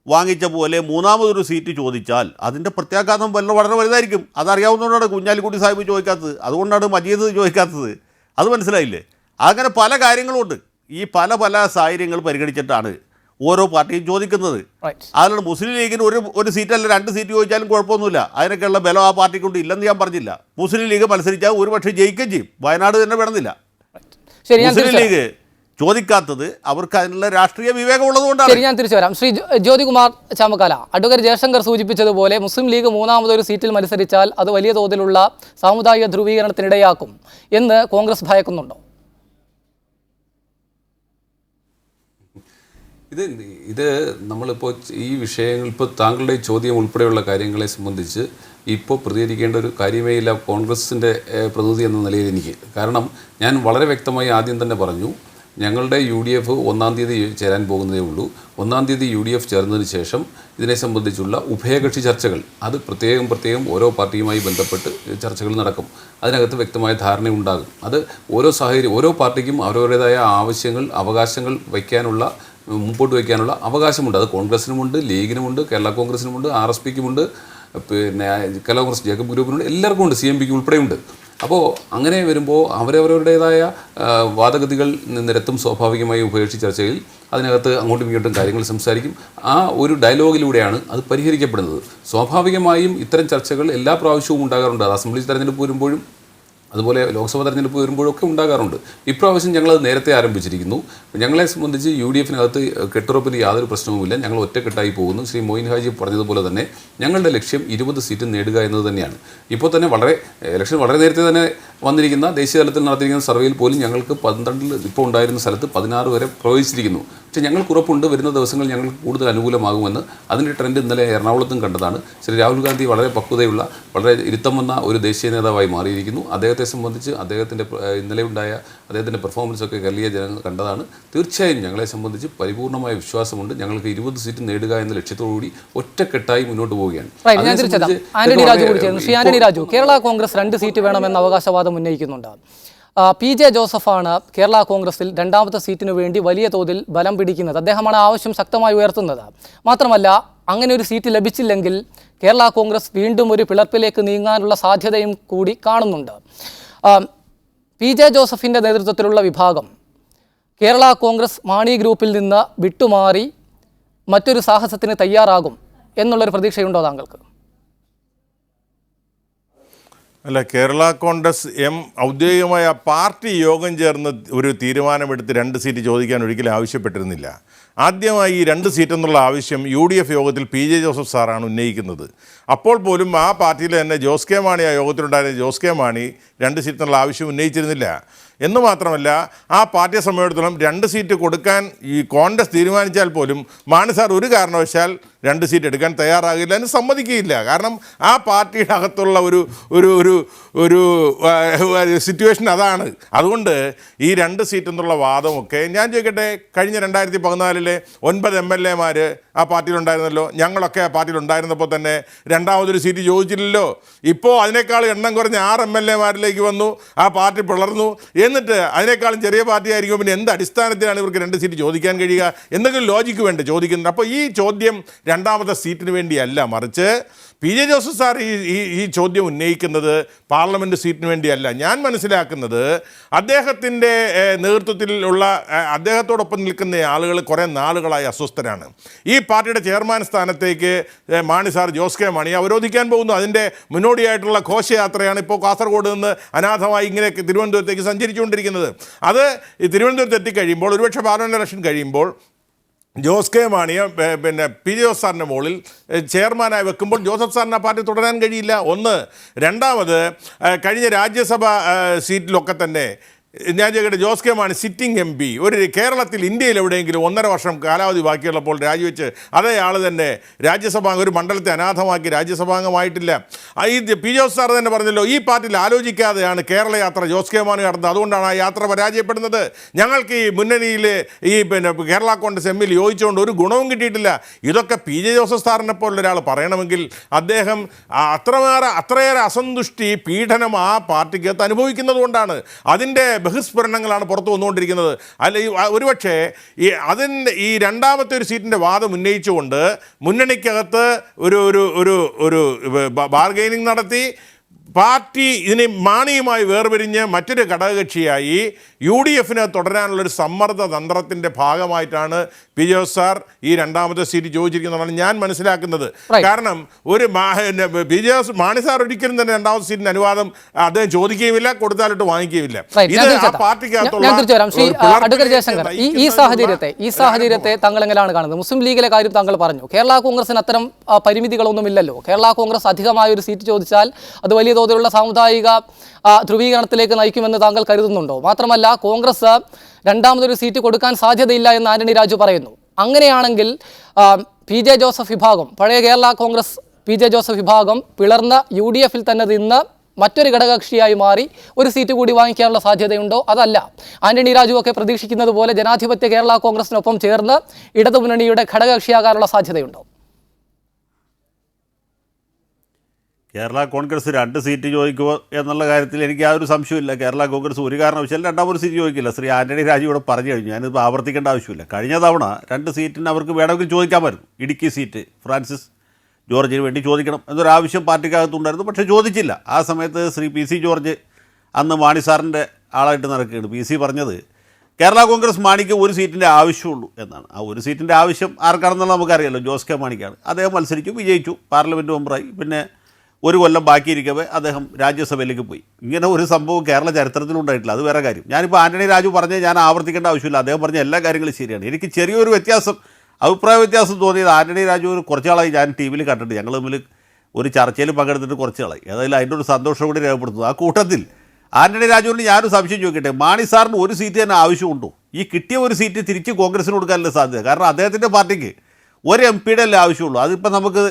വാങ്ങിച്ച പോലെ മൂന്നാമതൊരു സീറ്റ് ചോദിച്ചാൽ അതിൻ്റെ പ്രത്യാഘാതം വളരെ വലുതായിരിക്കും. അതറിയാവുന്നതുകൊണ്ടാണ് കുഞ്ഞാലിക്കുട്ടി സാഹിബ് ചോദിക്കാത്തത്, അതുകൊണ്ടാണ് മജീദ് ചോദിക്കാത്തത്. അത് മനസ്സിലായില്ലേ? അങ്ങനെ പല കാര്യങ്ങളുമുണ്ട്. ഈ പല സാഹചര്യങ്ങൾ പരിഗണിച്ചിട്ടാണ് ഓരോ പാർട്ടിയും ചോദിക്കുന്നത്. അതിലാണ് മുസ്ലിം ലീഗിന് ഒരു സീറ്റല്ല 2 സീറ്റ് ചോദിച്ചാലും കുഴപ്പമൊന്നുമില്ല. അതിനൊക്കെയുള്ള ബലം ആ പാർട്ടിക്കുണ്ട്, ഇല്ലെന്ന് ഞാൻ പറഞ്ഞില്ല. മുസ്ലിം ലീഗ് മത്സരിച്ചാൽ ഒരുപക്ഷെ ജയിക്കുകയും ചെയ്യും. വയനാട് തന്നെ വേണമെന്നില്ല. മുസ്ലിം ലീഗ് ചോദിക്കാത്തത് അവർക്ക് അതിനുള്ള രാഷ്ട്രീയ വിവേകമുള്ളതുകൊണ്ടാണ്. ശരി, ഞാൻ തിരിച്ചു വരാം. ശ്രീ ജ്യോതികുമാർ ചാമക്കാല, അഡ്വക്കേറ്റ് ജയശങ്കർ സൂചിപ്പിച്ചതുപോലെ മുസ്ലിം ലീഗ് മൂന്നാമതൊരു സീറ്റിൽ മത്സരിച്ചാൽ അത് വലിയ തോതിലുള്ള സാമുദായിക ധ്രുവീകരണത്തിനിടയാക്കും എന്ന് കോൺഗ്രസ് ഭയക്കുന്നുണ്ടോ? ഇത് നമ്മളിപ്പോൾ ഈ വിഷയങ്ങൾ, ഇപ്പോൾ താങ്കളുടെ ചോദ്യം ഉൾപ്പെടെയുള്ള കാര്യങ്ങളെ സംബന്ധിച്ച് ഇപ്പോൾ പ്രതികരിക്കേണ്ട ഒരു കാര്യമേ ഇല്ല കോൺഗ്രസിൻ്റെ പ്രതിനിധി എന്ന നിലയിൽ എനിക്ക്. കാരണം ഞാൻ വളരെ വ്യക്തമായി ആദ്യം തന്നെ പറഞ്ഞു, ഞങ്ങളുടെ UDF 1-ാം തീയതി ചേരാൻ പോകുന്നതേ ഉള്ളൂ. 1-ാം തീയതി UDF ചേർന്നതിന് ശേഷം ഇതിനെ സംബന്ധിച്ചുള്ള ഉഭയകക്ഷി ചർച്ചകൾ, അത് പ്രത്യേകം ഓരോ പാർട്ടിയുമായി ബന്ധപ്പെട്ട് ചർച്ചകൾ നടക്കും. അതിനകത്ത് വ്യക്തമായ ധാരണയുണ്ടാകും. അത് ഓരോ സാഹചര്യം, ഓരോ പാർട്ടിക്കും അവരവരുടേതായ ആവശ്യങ്ങൾ, അവകാശങ്ങൾ മുമ്പോട്ട് വയ്ക്കാനുള്ള അവകാശമുണ്ട്. അത് കോൺഗ്രസിനുമുണ്ട്, ലീഗിനുമുണ്ട്, കേരള കോൺഗ്രസിനുമുണ്ട്, RSPക്കുമുണ്ട്, പിന്നെ കേരള കോൺഗ്രസ് ജേക്കബ് ഗ്രൂപ്പിനുണ്ട്, എല്ലാവർക്കും ഉണ്ട്, CMPക്ക് ഉൾപ്പെടെയുണ്ട്. അപ്പോൾ അങ്ങനെ വരുമ്പോൾ അവരവരുടേതായ വാദഗതികൾ നിരത്തും. സ്വാഭാവികമായി ഉഭയകക്ഷി ചർച്ചയിൽ അതിനകത്ത് അങ്ങോട്ടും ഇങ്ങോട്ടും കാര്യങ്ങൾ സംസാരിക്കും. ആ ഒരു ഡയലോഗിലൂടെയാണ് അത് പരിഹരിക്കപ്പെടുന്നത്. സ്വാഭാവികമായും ഇത്തരം ചർച്ചകൾ എല്ലാ പ്രാവശ്യവും ഉണ്ടാകാറുണ്ട്. അത് അസംബ്ലി തെരഞ്ഞെടുപ്പ് വരുമ്പോഴും അതുപോലെ ലോക്സഭാ തെരഞ്ഞെടുപ്പ് വരുമ്പോഴൊക്കെ ഉണ്ടാകാറുണ്ട്. ഇപ്രാവശ്യം ഞങ്ങളത് നേരത്തെ ആരംഭിച്ചിരിക്കുന്നു. ഞങ്ങളെ സംബന്ധിച്ച് UDFനകത്ത് കെട്ടുറപ്പിന് യാതൊരു പ്രശ്നവുമില്ല. ഞങ്ങൾ ഒറ്റക്കെട്ടായി പോകുന്നു. ശ്രീ മൊയ്ൻ ഹാജി പറഞ്ഞതുപോലെ തന്നെ ഞങ്ങളുടെ ലക്ഷ്യം 20 സീറ്റ് നേടുക എന്നത് തന്നെയാണ്. ഇപ്പോൾ തന്നെ ഇലക്ഷൻ വളരെ നേരത്തെ തന്നെ വന്നിരിക്കുന്ന ദേശീയ തലത്തിൽ നടത്തിയിരിക്കുന്ന സർവേയിൽ പോലും ഞങ്ങൾക്ക് 12 ഇപ്പോൾ ഉണ്ടായിരുന്ന സ്ഥലത്ത് 16 വരെ പ്രവേശിച്ചിരിക്കുന്നു. പക്ഷേ ഞങ്ങൾക്ക് ഉറപ്പുണ്ട് വരുന്ന ദിവസങ്ങൾ ഞങ്ങൾക്ക് കൂടുതൽ അനുകൂലമാകുമെന്ന്. അതിൻ്റെ ട്രെൻഡ് ഇന്നലെ എറണാകുളത്തും കണ്ടതാണ്. ശ്രീ രാഹുൽ ഗാന്ധി വളരെ പക്വതയുള്ള, വളരെ ഇരുത്തം വന്ന ഒരു ദേശീയ നേതാവായി മാറിയിരിക്കുന്നു. അദ്ദേഹത്തെ സംബന്ധിച്ച് ഇന്നലെ ഉണ്ടായ അദ്ദേഹത്തിൻ്റെ പെർഫോമൻസൊക്കെ കേരളീയ ജനങ്ങൾ കണ്ടതാണ്. തീർച്ചയായും ഞങ്ങളെ സംബന്ധിച്ച് പരിപൂർണമായ വിശ്വാസമുണ്ട്. ഞങ്ങൾക്ക് 20 സീറ്റ് നേടുക എന്ന ലക്ഷ്യത്തോടുകൂടി ഒറ്റക്കെട്ടായി മുന്നോട്ട് പോവുകയാണ്. ആന്റണി രാജു, കേരള കോൺഗ്രസ് 2 സീറ്റ് വേണമെന്ന അവകാശവാദം ഉന്നയിക്കുന്നുണ്ട്. PJ ജോസഫാണ് കേരള കോൺഗ്രസിൽ 2ാമത്തെ സീറ്റിനു വേണ്ടി വലിയ തോതിൽ ബലം പിടിക്കുന്നത്. അദ്ദേഹമാണ് ആവശ്യം ശക്തമായി ഉയർത്തുന്നത്. മാത്രമല്ല, അങ്ങനെ ഒരു സീറ്റ് ലഭിച്ചില്ലെങ്കിൽ കേരള കോൺഗ്രസ് വീണ്ടും ഒരു പിളർപ്പിലേക്ക് നീങ്ങാനുള്ള സാധ്യതയും കൂടി കാണുന്നുണ്ട്. PJ ജോസഫിൻ്റെ നേതൃത്വത്തിലുള്ള വിഭാഗം കേരള കോൺഗ്രസ് മാണി ഗ്രൂപ്പിൽ നിന്ന് വിട്ടുമാറി മറ്റൊരു സാഹസത്തിന് തയ്യാറാകും എന്നുള്ളൊരു പ്രതീക്ഷയുണ്ടോ താങ്കൾക്ക്? അല്ല, കേരള കോൺഗ്രസ് ഔദ്യോഗികമായ പാർട്ടി യോഗം ചേർന്ന് ഒരു തീരുമാനമെടുത്ത് 2 സീറ്റ് ചോദിക്കാൻ ഒരിക്കലും ആവശ്യപ്പെട്ടിരുന്നില്ല. ആദ്യമായി ഈ 2 സീറ്റ് എന്നുള്ള ആവശ്യം UDF യോഗത്തിൽ PJ ജോസഫ് സാറാണ് ഉന്നയിക്കുന്നത്. അപ്പോൾ പോലും ആ പാർട്ടിയിൽ തന്നെ ജോസ് കെ മാണി, ആ യോഗത്തിലുണ്ടായിരുന്ന ജോസ് കെ മാണി 2 സീറ്റ് എന്നുള്ള ആവശ്യം ഉന്നയിച്ചിരുന്നില്ല. എന്ന് മാത്രമല്ല, ആ പാർട്ടിയെ സംബന്ധിച്ചിടത്തോളം 2 സീറ്റ് കൊടുക്കാൻ ഈ കോൺഗ്രസ് തീരുമാനിച്ചാൽ പോലും മാണി സാർ ഒരു കാരണവശാൽ 2 സീറ്റ് എടുക്കാൻ തയ്യാറാകില്ല, എന്ന് സമ്മതിക്കുകയില്ല. കാരണം ആ പാർട്ടിയുടെ അകത്തുള്ള ഒരു സിറ്റുവേഷൻ അതാണ്. അതുകൊണ്ട് ഈ 2 സീറ്റ് എന്നുള്ള വാദമൊക്കെ ഞാൻ ചോദിക്കട്ടെ, കഴിഞ്ഞ 2014 9 MLA-മാർ ആ പാർട്ടിയിലുണ്ടായിരുന്നല്ലോ. ഞങ്ങളൊക്കെ ആ പാർട്ടിയിലുണ്ടായിരുന്നപ്പോൾ തന്നെ 2ാമതൊരു സീറ്റ് ചോദിച്ചില്ലല്ലോ. ഇപ്പോൾ അതിനേക്കാൾ എണ്ണം കുറഞ്ഞ 6 MLA-മാരിലേക്ക് വന്നു, ആ പാർട്ടി പിളർന്നു. എന്നിട്ട് അതിനേക്കാളും ചെറിയ പാർട്ടി ആയിരിക്കും, പിന്നെ എന്ത് അടിസ്ഥാനത്തിലാണ് ഇവർക്ക് 2 സീറ്റ് ചോദിക്കാൻ കഴിയുക? എന്തെങ്കിലും ലോജിക്ക് വേണ്ടി ചോദിക്കുന്നുണ്ട്. അപ്പോൾ ഈ ചോദ്യം 2ാമത്തെ സീറ്റിന് വേണ്ടിയല്ല, മറിച്ച് PJ ജോസഫ് സാർ ഈ ചോദ്യം ഉന്നയിക്കുന്നത് പാർലമെൻറ്റ് സീറ്റിന് വേണ്ടിയല്ല. ഞാൻ മനസ്സിലാക്കുന്നത് അദ്ദേഹത്തിൻ്റെ നേതൃത്വത്തിലുള്ള അദ്ദേഹത്തോടൊപ്പം നിൽക്കുന്ന ആളുകൾ കുറേ നാളുകളായി അസ്വസ്ഥരാണ്. ഈ പാർട്ടിയുടെ ചെയർമാൻ സ്ഥാനത്തേക്ക് മാണി സാർ, ജോസ് കെ മാണി അവരോധിക്കാൻ പോകുന്നു. അതിൻ്റെ മുന്നോടിയായിട്ടുള്ള ഘോഷയാത്രയാണ് ഇപ്പോൾ കാസർഗോഡ് നിന്ന് അനാഥമായി ഇങ്ങനെ തിരുവനന്തപുരത്തേക്ക് സഞ്ചരിച്ചുകൊണ്ടിരിക്കുന്നത്. അത് തിരുവനന്തപുരത്ത് എത്തിക്കഴിയുമ്പോൾ, ഒരുപക്ഷെ പാർലമെൻറ്റ് ഇലക്ഷൻ കഴിയുമ്പോൾ, ജോസ് കെ മാണിയെ പിന്നെ PJ ജോസഫ് സാറിൻ്റെ മുകളിൽ ചെയർമാനായി വെക്കുമ്പോൾ ജോസഫ് സാറിന് ആ പാർട്ടി തുടരാൻ കഴിയില്ല. ഒന്ന്. രണ്ടാമത്, കഴിഞ്ഞ രാജ്യസഭ സീറ്റിലൊക്കെ തന്നെ ഞാൻ ചോദിക്കട്ടെ, Jose K Mani sitting MP, ഒരു കേരളത്തിൽ ഇന്ത്യയിൽ എവിടെയെങ്കിലും 1.5 വർഷം കാലാവധി ബാക്കിയുള്ളപ്പോൾ രാജിവെച്ച് അതേ ആൾ തന്നെ രാജ്യസഭാംഗം, ഒരു മണ്ഡലത്തെ അനാഥമാക്കി രാജ്യസഭാംഗമായിട്ടില്ല. ഈ PJ ജോസഫ് സാർ തന്നെ പറഞ്ഞല്ലോ, ഈ പാർട്ടിയിൽ ആലോചിക്കാതെയാണ് കേരള യാത്ര ജോസ് കെ മാണി നടന്നത്. അതുകൊണ്ടാണ് ആ യാത്ര പരാജയപ്പെടുന്നത്. ഞങ്ങൾക്ക് ഈ മുന്നണിയിൽ പിന്നെ കേരള കോൺഗ്രസ് എമ്മിൽ യോജിച്ചുകൊണ്ട് ഒരു ഗുണവും കിട്ടിയിട്ടില്ല. ഇതൊക്കെ PJ ജോസഫ് സാറിനെ പോലുള്ള ഒരാൾ പറയണമെങ്കിൽ അദ്ദേഹം അത്രയേറെ അസന്തുഷ്ടി, പീഡനം ആ പാർട്ടിക്കകത്ത് അനുഭവിക്കുന്നത് കൊണ്ടാണ്. അതിൻ്റെ ബഹിസ്ഫുരണങ്ങളാണ് പുറത്തു വന്നുകൊണ്ടിരിക്കുന്നത്. അല്ല, ഒരുപക്ഷെ ഈ 2ാമത്തെ ഒരു സീറ്റിൻ്റെ വാദം ഉന്നയിച്ചുകൊണ്ട് മുന്നണിക്കകത്ത് ഒരു ബാർഗെയിനിങ് നടത്തി പാർട്ടി ഇതിനെ മാണിയുമായി വേർപിരിഞ്ഞ് മറ്റൊരു ഘടകകക്ഷിയായി UDF തുടരാനുള്ളൊരു സമ്മർദ്ദ തന്ത്രത്തിൻ്റെ ഭാഗമായിട്ടാണ് പി ജോസ് സാർ ഈ രണ്ടാമത്തെ സീറ്റ് ചോദിച്ചിരിക്കുന്നതാണ് ഞാൻ മനസ്സിലാക്കുന്നത്. കാരണം ഒരു മാണി സാർ ഒരിക്കലും തന്നെ രണ്ടാമത്തെ സീറ്റിന് അനുവാദം അദ്ദേഹം ചോദിക്കുകയുമില്ല, കൊടുത്താലിട്ട് വാങ്ങിക്കുകയുമില്ല. ഇത് ആ പാർട്ടിക്കകത്തുള്ള ഈ സാഹചര്യത്തെ താങ്കൾ എങ്ങനെയാണ് കാണുന്നത്? മുസ്ലിം ലീഗിലെ കാര്യം താങ്കൾ പറഞ്ഞു. കേരള കോൺഗ്രസിന് അത്തരം പരിമിതികളൊന്നുമില്ലല്ലോ. കേരള കോൺഗ്രസ് അധികമായ ഒരു സീറ്റ് ചോദിച്ചാൽ അത് വലിയ തോതിലുള്ള സാമുദായിക ധ്രുവീകരണത്തിലേക്ക് നയിക്കുമെന്ന് താങ്കൾ കരുതുന്നുണ്ടോ? മാത്രമല്ല, കോൺഗ്രസ് രണ്ടാമതൊരു സീറ്റ് കൊടുക്കാൻ സാധ്യതയില്ല എന്ന് ആന്റണി രാജു പറയുന്നു. അങ്ങനെയാണെങ്കിൽ PJ ജോസഫ് വിഭാഗം, പഴയ കേരള കോൺഗ്രസ് PJ ജോസഫ് വിഭാഗം പിളർന്ന UDF തന്നെ നിന്ന് മറ്റൊരു ഘടകകക്ഷിയായി മാറി ഒരു സീറ്റ് കൂടി വാങ്ങിക്കാനുള്ള സാധ്യതയുണ്ടോ? അതല്ല, ആന്റണി രാജു ഒക്കെ പ്രതീക്ഷിക്കുന്നത് പോലെ ജനാധിപത്യ കേരള കോൺഗ്രസിനൊപ്പം ചേർന്ന് ഇടതുമുന്നണിയുടെ ഘടകകക്ഷിയാകാനുള്ള സാധ്യതയുണ്ടോ? കേരള കോൺഗ്രസ് 2 സീറ്റ് ചോദിക്കുമോ എന്നുള്ള കാര്യത്തിൽ എനിക്ക് ആ ഒരു സംശയമില്ല. കേരള കോൺഗ്രസ് ഒരു കാരണവശാലും രണ്ടാമൊരു സീറ്റ് ചോദിക്കില്ല. ശ്രീ ആന്റണി രാജു ഇവിടെ പറഞ്ഞു കഴിഞ്ഞു. ഞാനിത് ആവർത്തിക്കേണ്ട ആവശ്യമില്ല. കഴിഞ്ഞ തവണ 2 സീറ്റിന് അവർക്ക് വേണമെങ്കിൽ ചോദിക്കാമായിരുന്നു. ഇടുക്കി സീറ്റ് ഫ്രാൻസിസ് ജോർജിന് വേണ്ടി ചോദിക്കണം എന്നൊരാവശ്യം പാർട്ടിക്കകത്തുണ്ടായിരുന്നു. പക്ഷേ ചോദിച്ചില്ല. ആ സമയത്ത് ശ്രീ PC ജോർജ് അന്ന് മാണി സാറിൻ്റെ ആളായിട്ട് നടക്കുകയാണ്. PC പറഞ്ഞത് കേരള കോൺഗ്രസ് മാണിക്ക് ഒരു സീറ്റിൻ്റെ ആവശ്യമുള്ളൂ എന്നാണ്. ആ ഒരു സീറ്റിൻ്റെ ആവശ്യം ആർക്കാണെന്നുള്ളത് നമുക്കറിയാമല്ലോ. ജോസ് കെ മാണിക്കാണ്. അദ്ദേഹം മത്സരിച്ചു, വിജയിച്ചു, പാർലമെൻറ്റ് മെമ്പറായി. പിന്നെ ഒരു കൊല്ലം ബാക്കിയിരിക്കവേ അദ്ദേഹം രാജ്യസഭയിലേക്ക് പോയി. ഇങ്ങനെ ഒരു സംഭവം കേരള ചരിത്രത്തിലുണ്ടായിട്ടില്ല. അത് വേറെ കാര്യം. ഞാനിപ്പോൾ ആന്റണി രാജു പറഞ്ഞ് ഞാൻ ആവർത്തിക്കേണ്ട ആവശ്യമില്ല. അദ്ദേഹം പറഞ്ഞ എല്ലാ കാര്യങ്ങളും ശരിയാണ്. എനിക്ക് ചെറിയൊരു അഭിപ്രായ വ്യത്യാസം തോന്നിയത് ആന്റണി രാജു കുറച്ച് നാളായി ഞാൻ TV കണ്ടിട്ട്, ഞങ്ങൾ തമ്മിൽ ഒരു ചർച്ചയിൽ പങ്കെടുത്തിട്ട് കുറച്ച് നാളായി. ഏതായാലും അതിൻ്റെ ഒരു സന്തോഷം കൂടി രേഖപ്പെടുത്തുന്നു. ആ കൂട്ടത്തിൽ ആന്റണി രാജുവിന് ഞാനൊരു സംശയം ചോദിക്കട്ടെ, മാണി സാറിന് ഒരു സീറ്റ് തന്നെ ആവശ്യമുണ്ടോ? ഈ കിട്ടിയ ഒരു സീറ്റ് തിരിച്ച് കോൺഗ്രസിന് കൊടുക്കാനുള്ള സാധ്യത? കാരണം അദ്ദേഹത്തിൻ്റെ പാർട്ടിക്ക് ഒരു MP അല്ലേ ആവശ്യമുള്ളൂ. അതിപ്പോൾ നമുക്ക്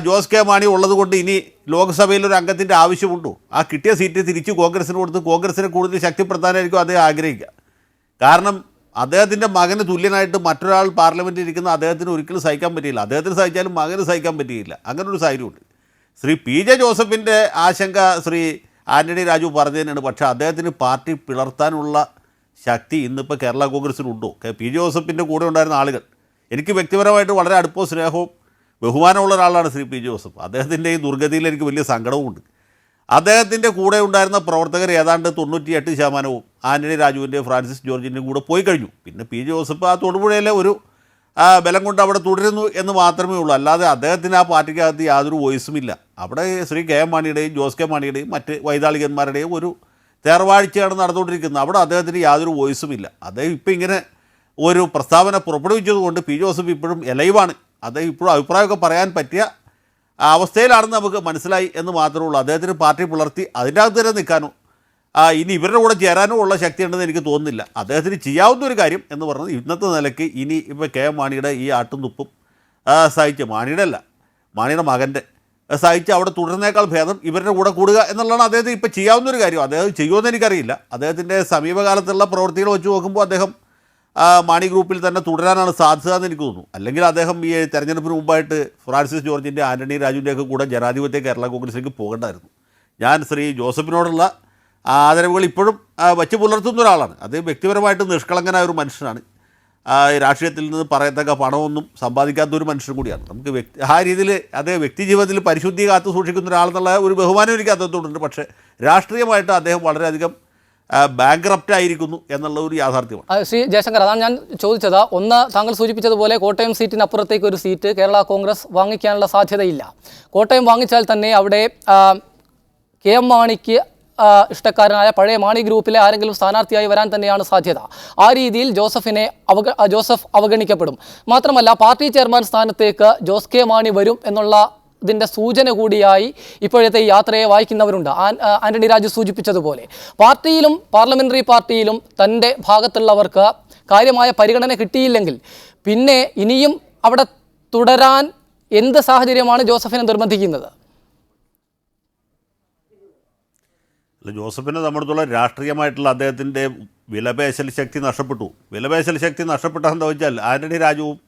ജോസ് കെ മാണി ഉള്ളത് കൊണ്ട് ഇനി ലോക്സഭയിൽ ഒരു അംഗത്തിൻ്റെ ആവശ്യമുണ്ടോ? ആ കിട്ടിയ സീറ്റ് തിരിച്ച് കോൺഗ്രസിന് കൊടുത്ത് കോൺഗ്രസിനെ കൂടുതൽ ശക്തിപ്പെടുത്താനായിരിക്കും അദ്ദേഹം ആഗ്രഹിക്കുക. കാരണം അദ്ദേഹത്തിൻ്റെ മകന് തുല്യനായിട്ട് മറ്റൊരാൾ പാർലമെൻറ്റിൽ ഇരിക്കുന്ന അദ്ദേഹത്തിന് ഒരിക്കലും സഹിക്കാൻ പറ്റിയില്ല. അദ്ദേഹത്തിന് സഹിച്ചാലും മകന് സഹിക്കാൻ പറ്റിയില്ല. അങ്ങനൊരു സാഹചര്യമുണ്ട്. ശ്രീ PJ ജോസഫിൻ്റെ ആശങ്ക ശ്രീ ആന്റണി രാജു പറഞ്ഞതിനാണ്. പക്ഷേ അദ്ദേഹത്തിന് പാർട്ടി പിളർത്താനുള്ള ശക്തി ഇന്നിപ്പോൾ കേരള കോൺഗ്രസിനുണ്ടോ? PJ ജോസഫിൻ്റെ കൂടെ ഉണ്ടായിരുന്ന ആളുകൾ, എനിക്ക് വ്യക്തിപരമായിട്ട് വളരെ അടുപ്പവും സ്നേഹവും ബഹുമാനമുള്ള ഒരാളാണ് ശ്രീ PJ ജോസഫ്. അദ്ദേഹത്തിൻ്റെ ഈ ദുർഗതിയിൽ എനിക്ക് വലിയ സങ്കടവുമുണ്ട്. അദ്ദേഹത്തിൻ്റെ കൂടെ ഉണ്ടായിരുന്ന പ്രവർത്തകർ ഏതാണ്ട് 98% ആന്റണി രാജുവിൻ്റെ ഫ്രാൻസിസ് ജോർജിൻ്റെ കൂടെ പോയി കഴിഞ്ഞു. പിന്നെ PJ ജോസഫ് ആ തൊടുപുഴയിലെ ഒരു ബലം കൊണ്ട് അവിടെ തുടരുന്നു എന്ന് മാത്രമേ ഉള്ളൂ. അല്ലാതെ അദ്ദേഹത്തിന് ആ പാർട്ടിക്കകത്ത് യാതൊരു വോയിസുമില്ല. അവിടെ ശ്രീ KM മാണിയുടെയും ജോസ് കെ മാണിയുടെയും മറ്റ് വൈതാളികന്മാരുടെയും ഒരു തേർവാഴ്ചയാണ് നടന്നുകൊണ്ടിരിക്കുന്നത്. അവിടെ അദ്ദേഹത്തിന് യാതൊരു വോയിസുമില്ല. അദ്ദേഹം ഇപ്പം ഇങ്ങനെ ഒരു പ്രസ്താവന പുറപ്പെടുവിച്ചതുകൊണ്ട് PJ ജോസഫ് ഇപ്പോഴും എലൈവാണ്. അദ്ദേഹം ഇപ്പോഴും അഭിപ്രായമൊക്കെ പറയാൻ പറ്റിയ അവസ്ഥയിലാണെന്ന് നമുക്ക് മനസ്സിലായി എന്ന് മാത്രമേ ഉള്ളൂ. അദ്ദേഹത്തിന് പാർട്ടി പുലർത്തി അതിൻ്റെ അകത്ത് തന്നെ നിൽക്കാനോ ഇനി ഇവരുടെ കൂടെ ചേരാനോ ഉള്ള ശക്തിയുണ്ടെന്ന് എനിക്ക് തോന്നുന്നില്ല. അദ്ദേഹത്തിന് ചെയ്യാവുന്ന ഒരു കാര്യം എന്ന് പറഞ്ഞത് ഇന്നത്തെ നിലയ്ക്ക് ഇനി ഇപ്പോൾ KM മാണിയുടെ ഈ ആട്ടും തുപ്പും സഹിച്ച്, മാണിയുടെ മകൻ്റെ സഹിച്ച് അവിടെ തുടരുന്നേക്കാൾ ഭേദം ഇവരുടെ കൂടെ കൂടുക എന്നുള്ളതാണ് അദ്ദേഹത്തിന് ഇപ്പോൾ ചെയ്യാവുന്നൊരു കാര്യം. അദ്ദേഹം ചെയ്യുമെന്ന് എനിക്കറിയില്ല. അദ്ദേഹത്തിൻ്റെ സമീപകാലത്തുള്ള പ്രവൃത്തികൾ വെച്ച് നോക്കുമ്പോൾ അദ്ദേഹം മാണി ഗ്രൂപ്പിൽ തന്നെ തുടരാനാണ് സാധ്യത എന്ന് എനിക്ക് തോന്നുന്നു. അല്ലെങ്കിൽ അദ്ദേഹം ഈ തെരഞ്ഞെടുപ്പിന് മുമ്പായിട്ട് ഫ്രാൻസിസ് ജോർജിൻ്റെ ആന്റണി രാജുവിൻ്റെയൊക്കെ കൂടെ ജനാധിപത്യ കേരള കോൺഗ്രസിലേക്ക് പോകേണ്ടായിരുന്നു. ഞാൻ ശ്രീ ജോസഫിനോടുള്ള ആദരവുകൾ ഇപ്പോഴും വച്ച് പുലർത്തുന്ന ഒരാളാണ്. അത് വ്യക്തിപരമായിട്ട് നിഷ്കളങ്കനായ ഒരു മനുഷ്യനാണ്. രാഷ്ട്രീയത്തിൽ നിന്ന് പറയത്തക്ക പണമൊന്നും സമ്പാദിക്കാത്ത ഒരു മനുഷ്യൻ കൂടിയാണ്. നമുക്ക് ആ രീതിയിൽ അതേ വ്യക്തി ജീവിതത്തിൽ പരിശുദ്ധി കാത്തു സൂക്ഷിക്കുന്ന ഒരാളെന്നുള്ള ഒരു ബഹുമാനം എനിക്ക് അദ്ദേഹത്തോടുണ്ട്. പക്ഷേ രാഷ്ട്രീയമായിട്ട് അദ്ദേഹം വളരെയധികം ബാങ്ക്രപ്റ്റ് ആയിരിക്കുന്നു എന്നുള്ള ഒരു യാഥാർത്ഥ്യമാണ്. ശ്രീ ജയശങ്കർ, അതാണ് ഞാൻ ചോദിച്ചത്. ഒന്ന്, താങ്കൾ സൂചിപ്പിച്ചതുപോലെ കോട്ടയം സീറ്റിനപ്പുറത്തേക്ക് ഒരു സീറ്റ് കേരള കോൺഗ്രസ് വാങ്ങിക്കാനുള്ള സാധ്യതയില്ല. കോട്ടയം വാങ്ങിച്ചാൽ തന്നെ അവിടെ KM മാണിക്ക് ഇഷ്ടക്കാരനായ പഴയ മാണി ഗ്രൂപ്പിലെ ആരെങ്കിലും സ്ഥാനാർത്ഥിയായി വരാൻ തന്നെയാണ് സാധ്യത. ആ രീതിയിൽ ജോസഫ് അവഗണിക്കപ്പെടും. മാത്രമല്ല, പാർട്ടി ചെയർമാൻ സ്ഥാനത്തേക്ക് ജോസ് കെ മാണി വരും എന്നുള്ള ഇതിൻ്റെ സൂചന കൂടിയായി ഇപ്പോഴത്തെ ഈ യാത്രയെ വായിക്കുന്നവരുണ്ട്. ആന്റണി രാജു സൂചിപ്പിച്ചതുപോലെ പാർട്ടിയിലും പാർലമെൻ്ററി പാർട്ടിയിലും തൻ്റെ ഭാഗത്തുള്ളവർക്ക് കാര്യമായ പരിഗണന കിട്ടിയില്ലെങ്കിൽ പിന്നെ ഇനിയും അവിടെ തുടരാൻ എന്ത് സാഹചര്യമാണ് ജോസഫിനെ നിർബന്ധിക്കുന്നത്? ജോസഫിനെ നമ്മളുള്ള രാഷ്ട്രീയമായിട്ടുള്ള അദ്ദേഹത്തിൻ്റെ വിലപേശൽ ശക്തി നഷ്ടപ്പെട്ടു. വിലപേശൽ ശക്തി നഷ്ടപ്പെട്ടതെന്ന് വെച്ചാൽ ആന്റണി രാജുവും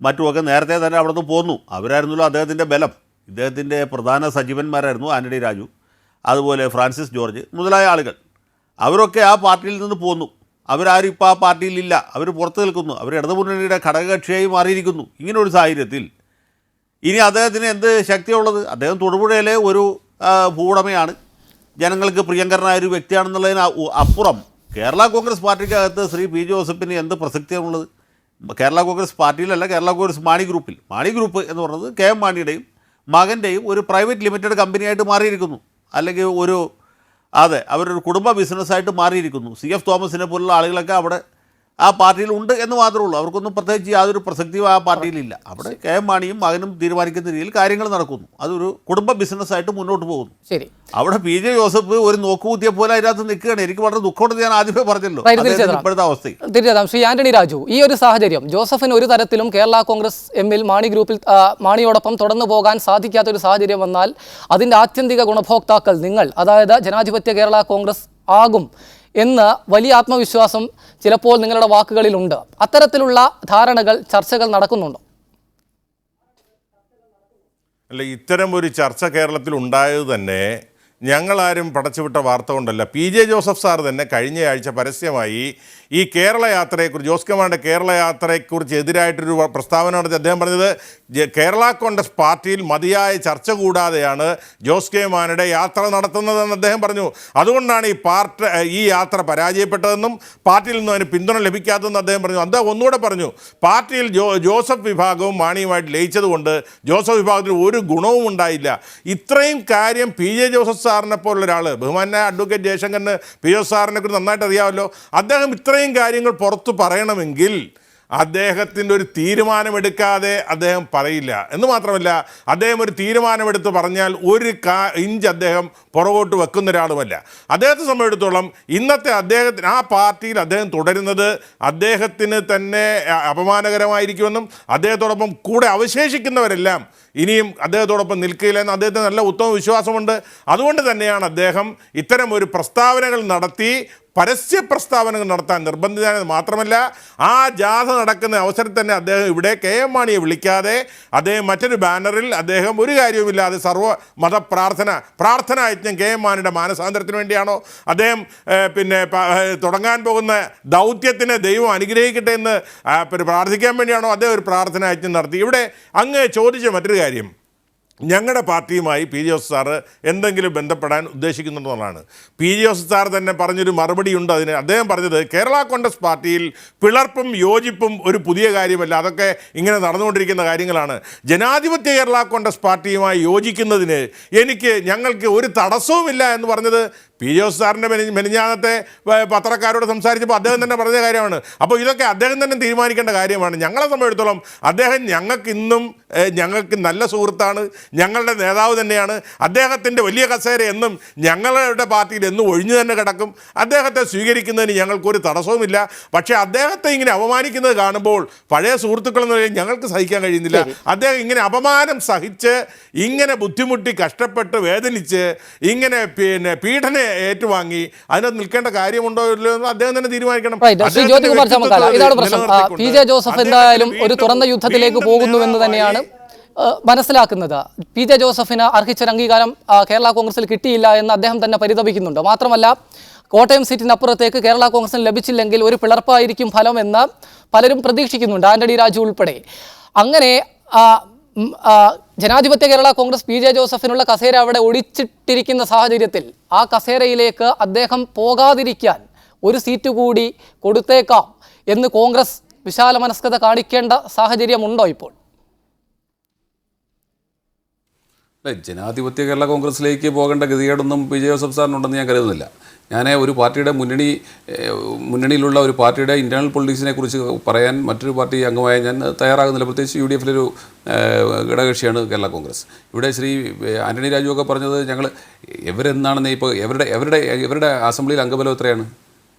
മറ്റുമൊക്കെ നേരത്തെ തന്നെ അവിടെ നിന്ന് പോന്നു. അവരായിരുന്നല്ലോ അദ്ദേഹത്തിൻ്റെ ബലം. ഇദ്ദേഹത്തിൻ്റെ പ്രധാന സജീവന്മാരായിരുന്നു ആന്റണി രാജു, അതുപോലെ ഫ്രാൻസിസ് ജോർജ് മുതലായ ആളുകൾ. അവരൊക്കെ ആ പാർട്ടിയിൽ നിന്ന് പോന്നു. അവരാരും ഇപ്പോൾ ആ പാർട്ടിയിലില്ല. അവർ പുറത്ത് നിൽക്കുന്നു. അവർ ഇടതുമുന്നണിയുടെ ഘടകകക്ഷിയായി മാറിയിരിക്കുന്നു. ഇങ്ങനൊരു സാഹചര്യത്തിൽ ഇനി അദ്ദേഹത്തിന് എന്ത് ശക്തിയുള്ളത്? അദ്ദേഹം തൊടുപുഴയിലെ ഒരു ഭൂവുടമയാണ്, ജനങ്ങൾക്ക് പ്രിയങ്കരനായ ഒരു വ്യക്തിയാണെന്നുള്ളതിന് അപ്പുറം കേരള കോൺഗ്രസ് പാർട്ടിക്കകത്ത് ശ്രീ പി ജോസഫിന് എന്ത് പ്രസക്തിയാണുള്ളത്? കേരള കോൺഗ്രസ് പാർട്ടിയിലല്ല, കേരള കോൺഗ്രസ് മാണി ഗ്രൂപ്പ് എന്ന് പറയുന്നത് കെ എം മാണിയുടെയും മകൻ്റെയും ഒരു പ്രൈവറ്റ് ലിമിറ്റഡ് കമ്പനിയായിട്ട് മാറിയിരിക്കുന്നു, അല്ലെങ്കിൽ അവരൊരു കുടുംബ ബിസിനസ്സായിട്ട് മാറിയിരിക്കുന്നു. CF തോമസിനെ പോലുള്ള ആളുകളൊക്കെ അവിടെ ആ പാർട്ടിയിൽ ഉണ്ട് എന്ന് മാത്രമേ ഉള്ളൂ. അവർക്കൊന്നും പ്രത്യേകിച്ച് യാതൊരു പ്രസക്തിയും ആ പാർട്ടിയിലില്ല. അവിടെ കെ എം മാണിയും മകനും തീരുമാനിക്കുന്ന രീതിയിൽ കാര്യങ്ങൾ നടക്കുന്നു. അതൊരു കുടുംബ ബിസിനസ്സായിട്ട് മുന്നോട്ട് പോകുന്നു. ശരി, അവിടെ പി ജെ ജോസഫ് ഒരു നോക്കുകൂത്തിയ പോലെ അതിനകത്ത് നിൽക്കുകയാണ്. എനിക്ക് വളരെ ദുഃഖമുണ്ട്, ഞാൻ ആദ്യമേ പറഞ്ഞല്ലോ ഇപ്പോഴത്തെ അവസ്ഥ. തിരിച്ചെത്താം. ശ്രീ ആന്റണി രാജു, ഈ ഒരു സാഹചര്യം ജോസഫിന് ഒരു തരത്തിലും കേരള കോൺഗ്രസ് എമ്മിൽ മാണിയോടൊപ്പം തുടർന്നു പോകാൻ സാധിക്കാത്തൊരു സാഹചര്യം വന്നാൽ അതിൻ്റെ ആത്യന്തിക ഗുണഭോക്താക്കൾ നിങ്ങൾ, അതായത് ജനാധിപത്യ കേരള കോൺഗ്രസ് ആകും എന്ന് വലിയ ആത്മവിശ്വാസം ചിലപ്പോൾ നിങ്ങളുടെ വാക്കുകളിലുണ്ട്. അത്തരത്തിലുള്ള ധാരണകൾ, ചർച്ചകൾ നടക്കുന്നുണ്ടോ? അല്ല, ഇത്തരം ഒരു ചർച്ച കേരളത്തിൽ ഉണ്ടായത് തന്നെ ഞങ്ങളാരും പടച്ചുവിട്ട വാർത്ത കൊണ്ടല്ല. പി ജെ ജോസഫ് സാർ തന്നെ കഴിഞ്ഞയാഴ്ച പരസ്യമായി ഈ കേരള യാത്രയെക്കുറിച്ച്, ജോസ് കെ മാണിയുടെ കേരള യാത്രയെക്കുറിച്ച് എതിരായിട്ടൊരു പ്രസ്താവന നടത്തി. അദ്ദേഹം പറഞ്ഞത് കേരള കോൺഗ്രസ് പാർട്ടിയിൽ മതിയായ ചർച്ച കൂടാതെയാണ് ജോസ് കെ മാണിയുടെ യാത്ര നടത്തുന്നതെന്ന് അദ്ദേഹം പറഞ്ഞു. അതുകൊണ്ടാണ് ഈ യാത്ര പരാജയപ്പെട്ടതെന്നും പാർട്ടിയിൽ നിന്നും അതിന് പിന്തുണ ലഭിക്കാത്തതെന്ന് അദ്ദേഹം പറഞ്ഞു. അദ്ദേഹം ഒന്നുകൂടെ പറഞ്ഞു, പാർട്ടിയിൽ ജോസഫ് വിഭാഗവും മാണിയുമായിട്ട് ലയിച്ചതുകൊണ്ട് ജോസഫ് വിഭാഗത്തിന് ഒരു ഗുണവും ഉണ്ടായില്ല. ഇത്രയും കാര്യം പി ജെ ജോസഫ് സാറിനെ പോലുള്ള ഒരാൾ, ബഹുമാനായ അഡ്വക്കേറ്റ് ജയശങ്കറിന് പി ജോസഫ് സാറിനെ കുറിച്ച് നന്നായിട്ട് അറിയാമല്ലോ. അദ്ദേഹം ഇത്രയും കാര്യങ്ങൾ പുറത്തു പറയണമെങ്കിൽ അദ്ദേഹത്തിൻ്റെ ഒരു തീരുമാനമെടുക്കാതെ അദ്ദേഹം പറയില്ല. എന്ന് മാത്രമല്ല, അദ്ദേഹം ഒരു തീരുമാനമെടുത്ത് പറഞ്ഞാൽ ഒരു ഇഞ്ച് അദ്ദേഹം പുറകോട്ട് വെക്കുന്ന ഒരാളുമല്ല. അദ്ദേഹത്തെ സംബന്ധിച്ചിടത്തോളം ഇന്നത്തെ അദ്ദേഹത്തിന് ആ പാർട്ടിയിൽ അദ്ദേഹം തുടരുന്നത് അദ്ദേഹത്തിന് തന്നെ അപമാനകരമായിരിക്കുമെന്നും അദ്ദേഹത്തോടൊപ്പം കൂടെ അവശേഷിക്കുന്നവരെല്ലാം ഇനിയും അദ്ദേഹത്തോടൊപ്പം നിൽക്കില്ലെന്ന് അദ്ദേഹത്തിന് നല്ല ഉത്തമ വിശ്വാസമുണ്ട്. അതുകൊണ്ട് തന്നെയാണ് അദ്ദേഹം ഇത്തരം ഒരു പ്രസ്താവനകൾ നടത്തി, പരസ്യ പ്രസ്താവനകൾ നടത്താൻ നിർബന്ധിതനായത്. മാത്രമല്ല, ആ ജാഥ നടക്കുന്ന അവസരത്തിൽ തന്നെ അദ്ദേഹം ഇവിടെ കെ എം മാണിയെ വിളിക്കാതെ അദ്ദേഹം മറ്റൊരു ബാനറിൽ അദ്ദേഹം ഒരു കാര്യവുമില്ലാതെ സർവ്വമത പ്രാർത്ഥന യജ്ഞം കെ എം മാണിയുടെ മാനസാന്തരത്തിന് വേണ്ടിയാണോ, അദ്ദേഹം തുടങ്ങാൻ പോകുന്ന ദൗത്യത്തിന് ദൈവം അനുഗ്രഹിക്കട്ടെ എന്ന് പ്രാർത്ഥിക്കാൻ വേണ്ടിയാണോ അദ്ദേഹം ഒരു പ്രാർത്ഥന യജ്ഞം നടത്തി? ഇവിടെ അങ്ങ് ചോദിച്ച മറ്റൊരു കാര്യം, ഞങ്ങളുടെ പാർട്ടിയുമായി പി ജെ ജോസഫ് സാറ് എന്തെങ്കിലും ബന്ധപ്പെടാൻ ഉദ്ദേശിക്കുന്നുണ്ടെന്നുള്ളതാണ്. പി ജെ ജോസഫ് സാർ തന്നെ പറഞ്ഞൊരു മറുപടിയുണ്ട് അതിന്. അദ്ദേഹം പറഞ്ഞത് കേരള കോൺഗ്രസ് പാർട്ടിയിൽ പിളർപ്പും യോജിപ്പും ഒരു പുതിയ കാര്യമല്ല, അതൊക്കെ ഇങ്ങനെ നടന്നുകൊണ്ടിരിക്കുന്ന കാര്യങ്ങളാണ്. ജനാധിപത്യ കേരള കോൺഗ്രസ് പാർട്ടിയുമായി യോജിക്കുന്നതിന് ഞങ്ങൾക്ക് ഒരു തടസ്സവുമില്ല എന്ന് പറഞ്ഞത് പി ജെ ജോസഫ് സാറിൻ്റെ മെനിഞ്ഞാന്നത്തെ പത്രക്കാരോട് സംസാരിച്ചപ്പോൾ അദ്ദേഹം തന്നെ പറഞ്ഞ കാര്യമാണ്. അപ്പോൾ ഇതൊക്കെ അദ്ദേഹം തന്നെ തീരുമാനിക്കേണ്ട കാര്യമാണ്. ഞങ്ങളെ സംബന്ധിച്ചിടത്തോളം അദ്ദേഹം ഞങ്ങൾക്ക് നല്ല സുഹൃത്താണ്, ഞങ്ങളുടെ നേതാവ് തന്നെയാണ്. അദ്ദേഹത്തിൻ്റെ വലിയ കസേര എന്നും ഞങ്ങളുടെ പാർട്ടിയിൽ എന്നും ഒഴിഞ്ഞു തന്നെ കിടക്കും. അദ്ദേഹത്തെ സ്വീകരിക്കുന്നതിന് ഞങ്ങൾക്കൊരു തടസ്സവുമില്ല. പക്ഷേ അദ്ദേഹത്തെ ഇങ്ങനെ അപമാനിക്കുന്നത് കാണുമ്പോൾ പഴയ സുഹൃത്തുക്കളെന്ന് പറയുന്നത് ഞങ്ങൾക്ക് സഹിക്കാൻ കഴിയുന്നില്ല. അദ്ദേഹം ഇങ്ങനെ അപമാനം സഹിച്ച്, ഇങ്ങനെ ബുദ്ധിമുട്ടി, കഷ്ടപ്പെട്ട്, വേദനിച്ച്, ഇങ്ങനെ പീഡന ഏറ്റുവാങ്ങി അതിനകത്ത് നിൽക്കേണ്ട കാര്യമുണ്ടോ ഇല്ലയോ എന്ന് അദ്ദേഹം തന്നെ തീരുമാനിക്കണം. ഇതാണ് പ്രശ്നം. പി ജെ ജോസഫ് എന്തായാലും ഒരു തുറന്ന യുദ്ധത്തിലേക്ക് പോകുന്നുവെന്ന് തന്നെയാണ് മനസ്സിലാക്കുന്നത്. പി ജെ ജോസഫിന് അർഹിച്ചൊരു അംഗീകാരം കേരള കോൺഗ്രസിൽ കിട്ടിയില്ല എന്ന് അദ്ദേഹം തന്നെ പരിതപിക്കുന്നുണ്ട്. മാത്രമല്ല, കോട്ടയം സീറ്റിനപ്പുറത്തേക്ക് കേരള കോൺഗ്രസിന് ലഭിച്ചില്ലെങ്കിൽ ഒരു പിളർപ്പായിരിക്കും ഫലമെന്ന് പലരും പ്രതീക്ഷിക്കുന്നുണ്ട്, ആന്റണി രാജു ഉൾപ്പെടെ. അങ്ങനെ ജനാധിപത്യ കേരള കോൺഗ്രസ് പി ജെ ജോസഫിനുള്ള കസേര അവിടെ ഒടിച്ചിട്ടിരിക്കുന്ന സാഹചര്യത്തിൽ ആ കസേരയിലേക്ക് അദ്ദേഹം പോകാതിരിക്കാൻ ഒരു സീറ്റ് കൂടി കൊടുത്തേക്കാം എന്ന് കോൺഗ്രസ് വിശാല മനസ്കത കാണിക്കേണ്ട സാഹചര്യമുണ്ടോ ഇപ്പോൾ? ജനാധിപത്യ കേരള കോൺഗ്രസിലേക്ക് പോകേണ്ട ഗതികേടൊന്നും പി ജെ ജോസഫ് സാറിനുണ്ടെന്ന് ഞാൻ കരുതുന്നില്ല. ഞാൻ ഒരു പാർട്ടിയുടെ മുന്നണിയിലുള്ള ഒരു പാർട്ടിയുടെ ഇൻറ്റേർണൽ പൊളിറ്റിക്സിനെ കുറിച്ച് പറയാൻ മറ്റൊരു പാർട്ടി അംഗമായ ഞാൻ തയ്യാറാകുന്നില്ല. പ്രത്യേകിച്ച് UDF-ലെ ഘടകകക്ഷിയാണ് കേരള കോൺഗ്രസ്. ഇവിടെ ശ്രീ ആന്റണി രാജു ഒക്കെ പറഞ്ഞത് ഞങ്ങൾ ഇവരെന്നാണെന്ന് ഇപ്പോൾ ഇവരുടെ അസംബ്ലിയിൽ അംഗബലം എത്രയാണ്?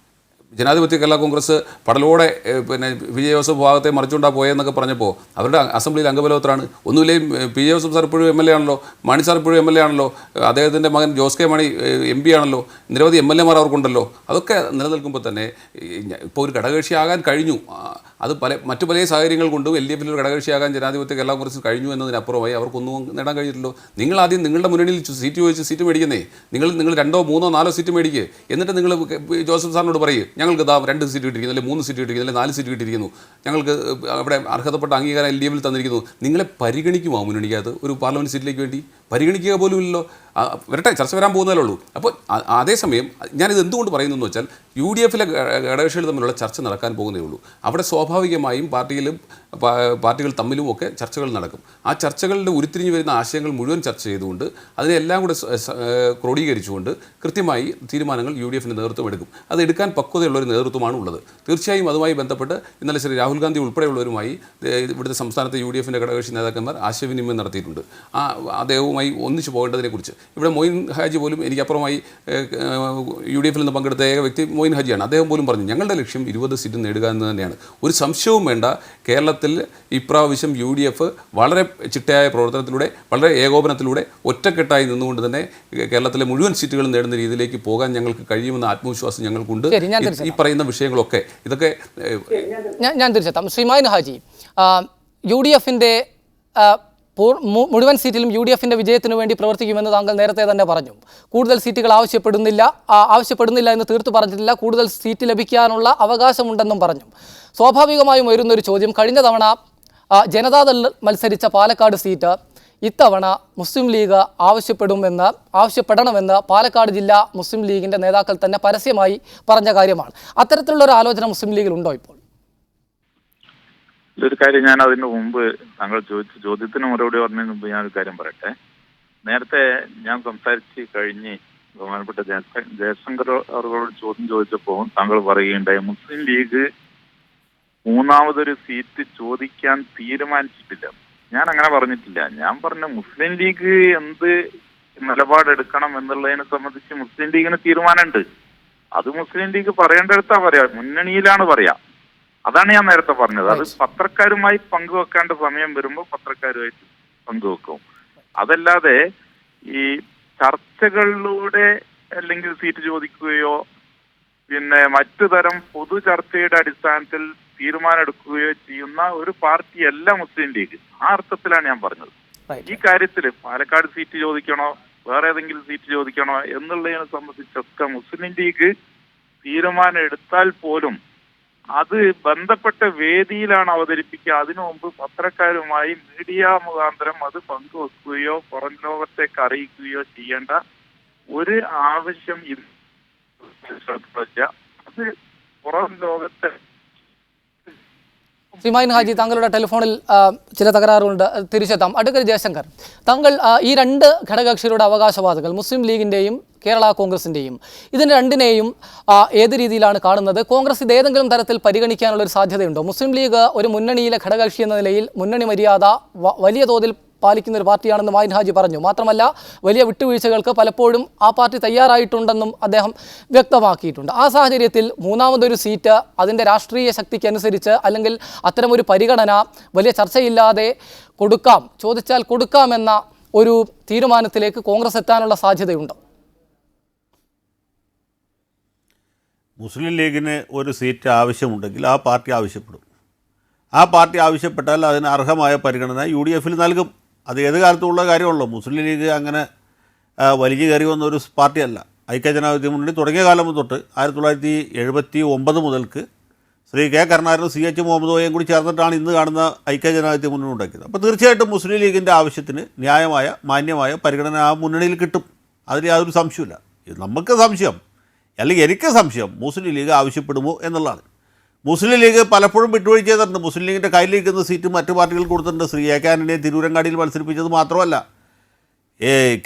ജനാധിപത്യ കേരള കോൺഗ്രസ് പടലോടെ പി ജെ ജോസഫ് ഭാഗത്തെ മറിച്ചുകൊണ്ടാ പോയെന്നൊക്കെ പറഞ്ഞപ്പോൾ അവരുടെ അസംബ്ലിയിൽ അംഗബലം എത്രയാണ്? ഒന്നുമില്ലേയും പി ജെ ജോസഫ് സാർ ഇപ്പോഴും MLA ആണല്ലോ, മാണി സാർ ഇപ്പോഴും MLA ആണല്ലോ, അദ്ദേഹത്തിൻ്റെ മകൻ ജോസ് കെ മാണി MP ആണല്ലോ, നിരവധി MLA-മാർ അവർക്കുണ്ടല്ലോ. അതൊക്കെ നിലനിൽക്കുമ്പോൾ തന്നെ ഇപ്പോൾ ഒരു ഘടകകക്ഷിയാകാൻ കഴിഞ്ഞു. അത് മറ്റു പല സാഹചര്യങ്ങൾ കൊണ്ടും LDF-ൽ ഒരു ഘടകകക്ഷിയാകാൻ ജനാധിപത്യ കേരള കോൺഗ്രസ് കഴിഞ്ഞു എന്നതിനപ്പുറമായി അവർക്കൊന്നും നേടാൻ കഴിഞ്ഞില്ലല്ലോ. നിങ്ങൾ ആദ്യം നിങ്ങളുടെ മുന്നണിയിൽ സീറ്റ് ചോദിച്ച് സീറ്റ് മേടിക്കുന്നേ, നിങ്ങൾ 2, 3, 4 സീറ്റ് മേടിക്കുക. എന്നിട്ട് നിങ്ങൾ ജോസഫ് സാറിനോട് പറയും ഞങ്ങൾക്ക് 2 സീറ്റ് കിട്ടിയിരിക്കുന്നു, അല്ലെങ്കിൽ 3 സീറ്റ് കിട്ടിയിരിക്കുന്നു, അല്ലെങ്കിൽ 4 സീറ്റ് കിട്ടിയിരിക്കുന്നു, ഞങ്ങൾക്ക് അവിടെ അർഹതപ്പെട്ട അംഗീകാരം LDF-ൽ തന്നിരിക്കുന്നു. നിങ്ങളെ പരിഗണിക്കുമോ മുന്നണിക്കകത്ത് ഒരു പാർലമെൻറ്റ് സീറ്റിലേക്ക് വേണ്ടി പരിഗണിക്കുക പോലും ഇല്ലല്ലോ. വരട്ടെ, ചർച്ച വരാൻ പോകുന്നതേ ഉള്ളൂ. അപ്പോൾ അതേസമയം ഞാനിത് എന്തുകൊണ്ട് പറയുന്നു എന്ന് വെച്ചാൽ UDF-ലെ ഘടകകക്ഷികൾ തമ്മിലുള്ള ചർച്ച നടക്കാൻ പോകുന്നേ ഉള്ളൂ. അവിടെ സ്വാഭാവികമായും പാർട്ടികൾ തമ്മിലും ഒക്കെ ചർച്ചകൾ നടക്കും. ആ ചർച്ചകളുടെ ഉരുത്തിരിഞ്ഞു വരുന്ന ആശയങ്ങൾ മുഴുവൻ ചർച്ച ചെയ്തുകൊണ്ട് അതിനെല്ലാം കൂടെ ക്രോഡീകരിച്ചുകൊണ്ട് കൃത്യമായി തീരുമാനങ്ങൾ UDF-ൻ്റെ നേതൃത്വം എടുക്കും. അത് എടുക്കാൻ പക്വതയുള്ളൊരു നേതൃത്വമാണ് ഉള്ളത്. തീർച്ചയായും അതുമായി ബന്ധപ്പെട്ട് ഇന്നലെ ശ്രീ രാഹുൽ ഗാന്ധി ഉൾപ്പെടെയുള്ളവരുമായി ഇവിടുത്തെ സംസ്ഥാനത്തെ UDF-ൻ്റെ ഘടകകക്ഷി നേതാക്കന്മാർ ആശയവിനിമയം നടത്തിയിട്ടുണ്ട്. അദ്ദേഹവുമായി ഒന്നിച്ചു പോകേണ്ടതിനെക്കുറിച്ച്. ഇവിടെ മൊയിൻ ഹാജി പോലും എനിക്കപ്പുറമായി UDF-ൽ നിന്ന് പങ്കെടുത്ത ഏക വ്യക്തി മൊയിൻ ഹാജിയാണ്. അദ്ദേഹം പോലും പറഞ്ഞു ഞങ്ങളുടെ ലക്ഷ്യം 20 സീറ്റ് നേടുക എന്ന് തന്നെയാണ്. ഒരു സംശയവും വേണ്ട, കേരളത്തിൽ ഇപ്രാവശ്യം UDF വളരെ ചിട്ടയായ പ്രവർത്തനത്തിലൂടെ വളരെ ഏകോപനത്തിലൂടെ ഒറ്റക്കെട്ടായി നിന്നുകൊണ്ട് തന്നെ കേരളത്തിലെ മുഴുവൻ സീറ്റുകളും നേടുന്ന രീതിയിലേക്ക് പോകാൻ ഞങ്ങൾക്ക് കഴിയുമെന്ന ആത്മവിശ്വാസം ഞങ്ങൾക്കുണ്ട്. ഈ പറയുന്ന വിഷയങ്ങളൊക്കെ ഇതൊക്കെ ഞാൻ തിരിച്ചെത്താം. ശ്രീ മൊയിൻ ഹാജി, UDF-ന്റെ മുഴുവൻ സീറ്റിലും UDF-ന്റെ വിജയത്തിന് വേണ്ടി പ്രവർത്തിക്കുമെന്ന് താങ്കൾ നേരത്തെ തന്നെ പറഞ്ഞു. കൂടുതൽ സീറ്റുകൾ ആവശ്യപ്പെടുന്നില്ല എന്ന് തീർത്തു പറഞ്ഞിട്ടില്ല. കൂടുതൽ സീറ്റ് ലഭിക്കാനുള്ള അവകാശമുണ്ടെന്നും പറഞ്ഞു. സ്വാഭാവികമായും വരുന്നൊരു ചോദ്യം, കഴിഞ്ഞ തവണ ജനതാദൾ മത്സരിച്ച പാലക്കാട് സീറ്റ് ഇത്തവണ മുസ്ലിം ലീഗ് ആവശ്യപ്പെടണമെന്ന് പാലക്കാട് ജില്ലാ മുസ്ലിം ലീഗിൻ്റെ നേതാക്കൾ തന്നെ പരസ്യമായി പറഞ്ഞ കാര്യമാണ്. അത്തരത്തിലുള്ള ഒരു ആലോചന മുസ്ലിം ലീഗിൽ ഉണ്ടോ ഇപ്പോൾ? ഒരു കാര്യം ഞാൻ അതിന് മുമ്പ് താങ്കൾ ചോദിച്ച ചോദ്യത്തിന് മറുപടി പറഞ്ഞതിന് മുമ്പ് ഞാനൊരു കാര്യം പറയട്ടെ. നേരത്തെ ഞാൻ സംസാരിച്ച് കഴിഞ്ഞ് ബഹുമാനപ്പെട്ട ജയശങ്കർ അവരോട് ചോദ്യം ചോദിച്ചപ്പോൾ താങ്കൾ പറയുകയുണ്ടായി മുസ്ലിം ലീഗ് മൂന്നാമതൊരു സീറ്റ് ചോദിക്കാൻ തീരുമാനിച്ചിട്ടില്ല. ഞാൻ അങ്ങനെ പറഞ്ഞിട്ടില്ല. ഞാൻ പറഞ്ഞ മുസ്ലിം ലീഗ് എന്ത് നിലപാടെടുക്കണം എന്നുള്ളതിനെ സംബന്ധിച്ച് മുസ്ലിം ലീഗിന് തീരുമാനമുണ്ട്. അത് മുസ്ലിം ലീഗ് പറയേണ്ടടുത്താ പറയാ, മുന്നണിയിലാണ് പറയാ. അതാണ് ഞാൻ നേരത്തെ പറഞ്ഞത്. അത് പത്രക്കാരുമായി പങ്കുവെക്കേണ്ട സമയം വരുമ്പോൾ പത്രക്കാരുമായിട്ട് പങ്കുവെക്കും. അതല്ലാതെ ഈ ചർച്ചകളിലൂടെ അല്ലെങ്കിൽ സീറ്റ് ചോദിക്കുകയോ പിന്നെ മറ്റു തരം പൊതു ചർച്ചയുടെ അടിസ്ഥാനത്തിൽ തീരുമാനം എടുക്കുകയോ ചെയ്യുന്ന ഒരു പാർട്ടിയല്ല മുസ്ലിം ലീഗ്. ആ അർത്ഥത്തിലാണ് ഞാൻ പറഞ്ഞത്. ഈ കാര്യത്തിൽ പാലക്കാട് സീറ്റ് ചോദിക്കണോ വേറെ ഏതെങ്കിലും സീറ്റ് ചോദിക്കണോ എന്നുള്ളതിനെ സംബന്ധിച്ചൊക്കെ മുസ്ലിം ലീഗ് തീരുമാനം എടുത്താൽ പോലും അത് ബന്ധപ്പെട്ട വേദിയിലാണ് അവതരിപ്പിക്കുക. അതിനു മുമ്പ് പത്രക്കാരുമായി മീഡിയ മുഖാന്തരം അത് പങ്കുവെക്കുകയോ പുറം ലോകത്തേക്ക് അറിയിക്കുകയോ ചെയ്യേണ്ട ഒരു ആവശ്യം അത് പുറം ലോകത്തെ. ശ്രീ മൊയിൻ ഹാജി, താങ്കളുടെ ടെലിഫോണിൽ ചില തകരാറുണ്ട്, തിരിച്ചെത്താം. അഡ്വക്കേറ്റ് ജയശങ്കർ, താങ്കൾ ഈ രണ്ട് ഘടകകക്ഷികളുടെ അവകാശവാദങ്ങൾ മുസ്ലിം ലീഗിൻ്റെയും കേരള കോൺഗ്രസിൻ്റെയും ഇതിന് രണ്ടിനെയും ഏത് രീതിയിലാണ് കാണുന്നത്? കോൺഗ്രസ് ഇത് ഏതെങ്കിലും തരത്തിൽ പരിഗണിക്കാനുള്ളൊരു സാധ്യതയുണ്ടോ? മുസ്ലിം ലീഗ് ഒരു മുന്നണിയിലെ ഘടകകക്ഷി എന്ന നിലയിൽ മുന്നണി മര്യാദ വലിയ തോതിൽ പാലിക്കുന്ന ഒരു പാർട്ടിയാണെന്ന് മൊയിൻ ഹാജി പറഞ്ഞു. മാത്രമല്ല വലിയ വിട്ടുവീഴ്ചകൾക്ക് പലപ്പോഴും ആ പാർട്ടി തയ്യാറായിട്ടുണ്ടെന്നും അദ്ദേഹം വ്യക്തമാക്കിയിട്ടുണ്ട്. ആ സാഹചര്യത്തിൽ മൂന്നാമതൊരു സീറ്റ് അതിൻ്റെ രാഷ്ട്രീയ ശക്തിക്കനുസരിച്ച് അല്ലെങ്കിൽ അത്തരമൊരു പരിഗണന വലിയ ചർച്ചയില്ലാതെ ചോദിച്ചാൽ കൊടുക്കാമെന്ന ഒരു തീരുമാനത്തിലേക്ക് കോൺഗ്രസ് എത്താനുള്ള സാധ്യതയുണ്ടോ? മുസ്ലിം ലീഗിന് ഒരു സീറ്റ് ആവശ്യമുണ്ടെങ്കിൽ ആ പാർട്ടി ആവശ്യപ്പെടും. ആ പാർട്ടി ആവശ്യപ്പെട്ടാൽ അതിന് അർഹമായ പരിഗണന UDF-ൽ നൽകും. അത് ഏത് കാലത്തുമുള്ള കാര്യമുള്ളൂ. മുസ്ലിം ലീഗ് അങ്ങനെ വലിയ കയറി വന്ന ഒരു പാർട്ടിയല്ല. ഐക്യജനാധിപത്യ മുന്നണി തുടങ്ങിയ കാലം തൊട്ട് 1979 മുതൽക്ക് ശ്രീ കെ കരുണാകരനും CH മുഹമ്മദ് കോയയും കൂടി ചേർന്നിട്ടാണ് ഇന്ന് കാണുന്ന ഐക്യജനാധിപത്യ മുന്നണി ഉണ്ടാക്കിയത്. അപ്പോൾ തീർച്ചയായിട്ടും മുസ്ലിം ലീഗിൻ്റെ ആവശ്യത്തിന് ന്യായമായ മാന്യമായ പരിഗണന ആ മുന്നണിയിൽ കിട്ടും. അതിൽ യാതൊരു സംശയമില്ല. നമുക്ക് സംശയം, അല്ലെങ്കിൽ എനിക്ക് സംശയം, മുസ്ലിം ലീഗ് ആവശ്യപ്പെടുമോ എന്നുള്ളതാണ്. മുസ്ലിം ലീഗ് പലപ്പോഴും വിട്ടുവീഴ്ച ചെയ്തിട്ടുണ്ട്. മുസ്ലിം ലീഗിൻ്റെ കയ്യിലിരിക്കുന്ന സീറ്റ് മറ്റു പാർട്ടികൾ കൊടുത്തിട്ടുണ്ട്. ശ്രീ എ കെ ആന്റണിയെ തിരൂരങ്ങാടിയിൽ മത്സരിപ്പിച്ചത് മാത്രമല്ല,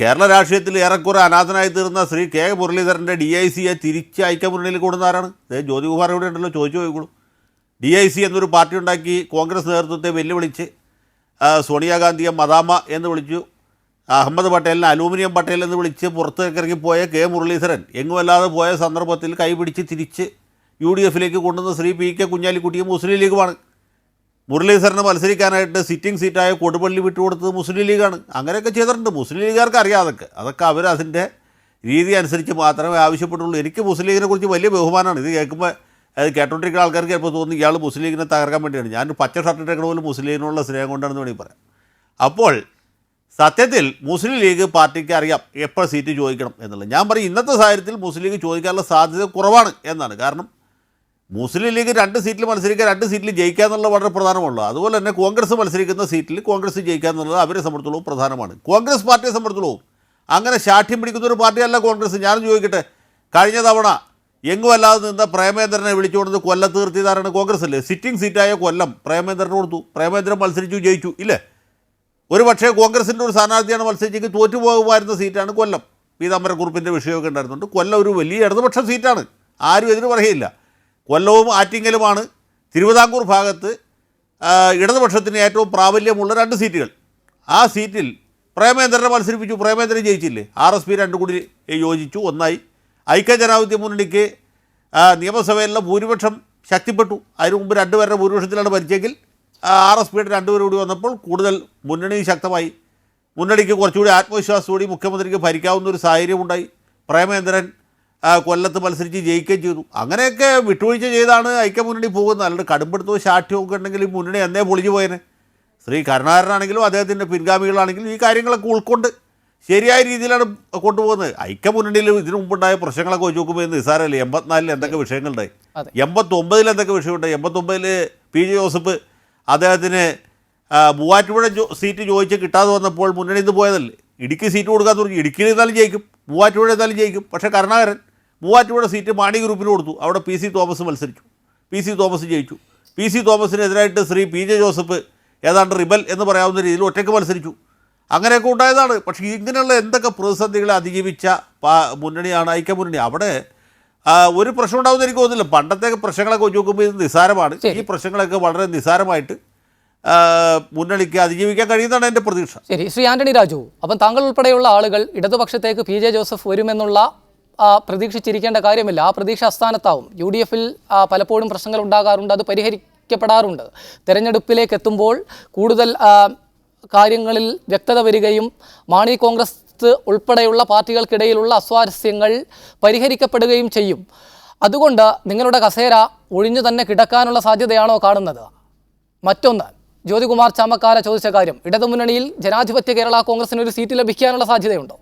കേരള രാഷ്ട്രീയത്തിൽ ഏറെക്കുറെ അനാഥനായി തീർന്ന ശ്രീ കെ മുരളീധരൻ്റെ DIC-യെ തിരിച്ച് ഐക്യമുന്നണിയിൽ കൊടുന്നവരാണ്. ജ്യോതികുമാർ ഇവിടെ ഉണ്ടല്ലോ, ചോദിച്ചു പോയിക്കോളൂ. DIC എന്നൊരു പാർട്ടി ഉണ്ടാക്കി കോൺഗ്രസ് നേതൃത്വത്തെ വെല്ലുവിളിച്ച് സോണിയാഗാന്ധിയെ മദാമ എന്ന് വിളിച്ചു, അഹമ്മദ് പട്ടേലിനെ അലൂമിനിയം പട്ടേൽ എന്ന് വിളിച്ച് പുറത്തേക്കിറങ്ങിപ്പോയ കെ മുരളീധരൻ എങ്ങുമല്ലാതെ പോയ സന്ദർഭത്തിൽ കൈപിടിച്ച് തിരിച്ച് UDF-ലേക്ക് കൊണ്ടുവന്ന ശ്രീ PK കുഞ്ഞാലിക്കുട്ടിയും മുസ്ലിം ലീഗുമാണ്. മുരളീധരന് മത്സരിക്കാനായിട്ട് സിറ്റിംഗ് സീറ്റായ കൊടുപള്ളി വിട്ടുകൊടുത്തത് മുസ്ലിം ലീഗാണ്. അങ്ങനെയൊക്കെ ചെയ്തിട്ടുണ്ട്. മുസ്ലിം ലീഗുകാർക്ക് അറിയാം അതൊക്കെ അവരതിൻ്റെ രീതി അനുസരിച്ച് മാത്രമേ ആവശ്യപ്പെട്ടുള്ളൂ. എനിക്ക് മുസ്ലിം ലീഗിനെ കുറിച്ച് വലിയ ബഹുമാനമാണ്. ഇത് കേൾക്കുമ്പോൾ അത് കേട്ടോണ്ടിരിക്കുന്ന ആൾക്കാർക്ക് ചിലപ്പോൾ തോന്നുന്നു ഇയാൾ മുസ്ലിം ലീഗിനെ തകർക്കാൻ വേണ്ടിയാണ്. ഞാൻ പച്ച ഷർട്ടിട്ടേക്കണ പോലും മുസ്ലിം ലീഗിനുള്ള സ്നേഹം കൊണ്ടാണെന്ന് വേണമെങ്കിൽ പറയാം. അപ്പോൾ സത്യത്തിൽ മുസ്ലിം ലീഗ് പാർട്ടിക്ക് അറിയാം എപ്പോൾ സീറ്റ് ചോദിക്കണം എന്നുള്ളത്. ഞാൻ പറയും ഇന്നത്തെ സാഹചര്യത്തിൽ മുസ്ലിം ലീഗ് ചോദിക്കാനുള്ള സാധ്യത കുറവാണ് എന്നാണ്. കാരണം മുസ്ലിം ലീഗ് 2 സീറ്റിൽ മത്സരിക്കുക, 2 സീറ്റിൽ ജയിക്കുക എന്നുള്ളത് വളരെ പ്രധാനമുള്ളൂ. അതുപോലെ തന്നെ കോൺഗ്രസ് മത്സരിക്കുന്ന സീറ്റിൽ കോൺഗ്രസ് ജയിക്കുക എന്നുള്ളത് അവരെ സംബന്ധിച്ചിടത്തോളം പ്രധാനമാണ്. കോൺഗ്രസ് പാർട്ടിയെ സംബന്ധിച്ചിടത്തോളം അങ്ങനെ ശാഠ്യം പിടിക്കുന്ന ഒരു പാർട്ടിയല്ല കോൺഗ്രസ്. ഞാനും ചോദിക്കട്ടെ, കഴിഞ്ഞ തവണ എങ്ങും അല്ലാതെ നിന്ന് പ്രേമേന്ദ്രനെ വിളിച്ചുകൊണ്ടത് കൊല്ലത്ത് നിർത്തിയതാരാണ്? കോൺഗ്രസ് അല്ലേ? സിറ്റിംഗ് സീറ്റായ കൊല്ലം പ്രേമേന്ദ്രന് കൊടുത്തു. പ്രേമേന്ദ്രൻ മത്സരിച്ചു, ജയിച്ചു, ഇല്ലേ? ഒരു പക്ഷേ കോൺഗ്രസിൻ്റെ ഒരു സ്ഥാനാർത്ഥിയാണ് മത്സരിച്ചെങ്കിൽ തോറ്റുപോകുമായിരുന്ന സീറ്റാണ് കൊല്ലം. പീതാംബരക്കുറുപ്പിൻ്റെ വിഷയമൊക്കെ ഉണ്ടായിരുന്നുണ്ട്. കൊല്ലം ഒരു വലിയ ഇടതുപക്ഷ സീറ്റാണ്, ആരും എതിര് പറയില്ല. കൊല്ലവും ആറ്റിങ്ങലുമാണ് തിരുവിതാംകൂർ ഭാഗത്ത് ഇടതുപക്ഷത്തിന് ഏറ്റവും പ്രാബല്യമുള്ള 2 സീറ്റുകൾ. ആ സീറ്റിൽ പ്രേമേന്ദ്രനെ മത്സരിപ്പിച്ചു, പ്രേമേന്ദ്രൻ ജയിച്ചില്ലേ? RSP 2 കൂടി യോജിച്ചു, ഒന്നായി. ഐക്യജനാധിപത്യ മുന്നണിക്ക് നിയമസഭയിലുള്ള ഭൂരിപക്ഷം ശക്തിപ്പെട്ടു. അതിനു മുമ്പ് 2 പേരുടെ ഭൂരിപക്ഷത്തിലാണ് ഭരിച്ചെങ്കിൽ RSPയുടെ 2 പേർ കൂടി വന്നപ്പോൾ കൂടുതൽ മുന്നണി ശക്തമായി. മുന്നണിക്ക് കുറച്ചുകൂടി ആത്മവിശ്വാസത്തോടെ മുഖ്യമന്ത്രിക്ക് ഭരിക്കാവുന്ന ഒരു സാഹചര്യമുണ്ടായി. പ്രേമേന്ദ്രൻ കൊല്ലത്ത് മത്സരിച്ച് ജയിക്കുകയും ചെയ്തു. അങ്ങനെയൊക്കെ വിട്ടുവീഴ്ച ചെയ്താണ് ഐക്യമുന്നണി പോകുന്നത്. അല്ലാണ്ട് കടുംപിടുത്തവും ശാഠ്യവും ഒക്കെ ഉണ്ടെങ്കിൽ ഈ മുന്നണി എന്നേ പൊളിഞ്ഞു പോയേനെ. ശ്രീ കരുണാകരനാണെങ്കിലും അദ്ദേഹത്തിൻ്റെ പിൻഗാമികളാണെങ്കിലും ഈ കാര്യങ്ങളൊക്കെ ഉൾക്കൊണ്ട് ശരിയായ രീതിയിലാണ് കൊണ്ടുപോകുന്നത്. ഐക്യമുന്നണിയിൽ ഇതിനു മുമ്പുണ്ടായ പ്രശ്നങ്ങളൊക്കെ വെച്ച് നോക്കുമ്പോൾ നിസ്സാരമല്ലേ? 84 എന്തൊക്കെ വിഷയങ്ങളുണ്ടായി, 89 എന്തൊക്കെ വിഷയമുണ്ടായി. 89 PJ ജോസഫ് അദ്ദേഹത്തിന് മൂവാറ്റുപുഴ സീറ്റ് ചോദിച്ച് കിട്ടാതെ വന്നപ്പോൾ മുന്നണി നിന്ന് പോയതല്ലേ? ഇടുക്കി സീറ്റ് കൊടുക്കാന്ന് പറഞ്ഞു. ഇടുക്കിയിൽ നിന്നാലും ജയിക്കും, മൂവാറ്റുപുഴ എന്നാലും ജയിക്കും. പക്ഷേ കരുണാകരൻ മൂവാറ്റുപുഴ സീറ്റ് മാണി ഗ്രൂപ്പിന് കൊടുത്തു. അവിടെ PC തോമസ് മത്സരിച്ചു, PC തോമസ് ജയിച്ചു. PC തോമസിനെതിരായിട്ട് ശ്രീ PJ ജോസഫ് ഏതാണ്ട് റിബൽ എന്ന് പറയാവുന്ന രീതിയിൽ ഒറ്റയ്ക്ക് മത്സരിച്ചു. അങ്ങനെയൊക്കെ ഉണ്ടായതാണ്. പക്ഷേ ഇങ്ങനെയുള്ള എന്തൊക്കെ പ്രതിസന്ധികളെ അതിജീവിച്ച മുന്നണിയാണ് ഐക്യമുന്നണി. അവിടെ ഒരു പ്രശ്നം ഉണ്ടാവുമെന്ന് എനിക്ക് തോന്നുന്നില്ല. പണ്ടത്തെ പ്രശ്നങ്ങളൊക്കെ വെച്ച് നോക്കുമ്പോൾ ഇത് നിസ്സാരമാണ്. ഈ പ്രശ്നങ്ങളൊക്കെ വളരെ നിസ്സാരമായിട്ട് മുന്നണിക്ക് അതിജീവിക്കാൻ കഴിയുന്നതാണ് എൻ്റെ പ്രതീക്ഷ. ശരി, ശ്രീ ആന്റണി രാജു, അപ്പം താങ്കൾ ഉൾപ്പെടെയുള്ള ആളുകൾ ഇടതുപക്ഷത്തേക്ക് PJ ജോസഫ് വരുമെന്നുള്ള പ്രതീക്ഷിച്ചിരിക്കേണ്ട കാര്യമില്ല. ആ പ്രതീക്ഷ അസ്ഥാനത്താവും. UDFൽ പലപ്പോഴും പ്രശ്നങ്ങൾ ഉണ്ടാകാറുണ്ട്, അത് പരിഹരിക്കപ്പെടാറുണ്ട്. തെരഞ്ഞെടുപ്പിലേക്ക് എത്തുമ്പോൾ കൂടുതൽ കാര്യങ്ങളിൽ വ്യക്തത വരികയും മാണി കോൺഗ്രസ് ഉൾപ്പെടെയുള്ള പാർട്ടികൾക്കിടയിലുള്ള അസ്വാരസ്യങ്ങൾ പരിഹരിക്കപ്പെടുകയും ചെയ്യും. അതുകൊണ്ട് നിങ്ങളുടെ കസേര ഒഴിഞ്ഞു തന്നെ കിടക്കാനുള്ള സാധ്യതയാണോ കാണുന്നത്? മറ്റൊന്ന്, ജ്യോതികുമാർ ചാമക്കാല ചോദിച്ച കാര്യം, ഇടതുമുന്നണിയിൽ ജനാധിപത്യ കേരള കോൺഗ്രസിന് ഒരു സീറ്റ് ലഭിക്കാനുള്ള സാധ്യതയുണ്ടോ?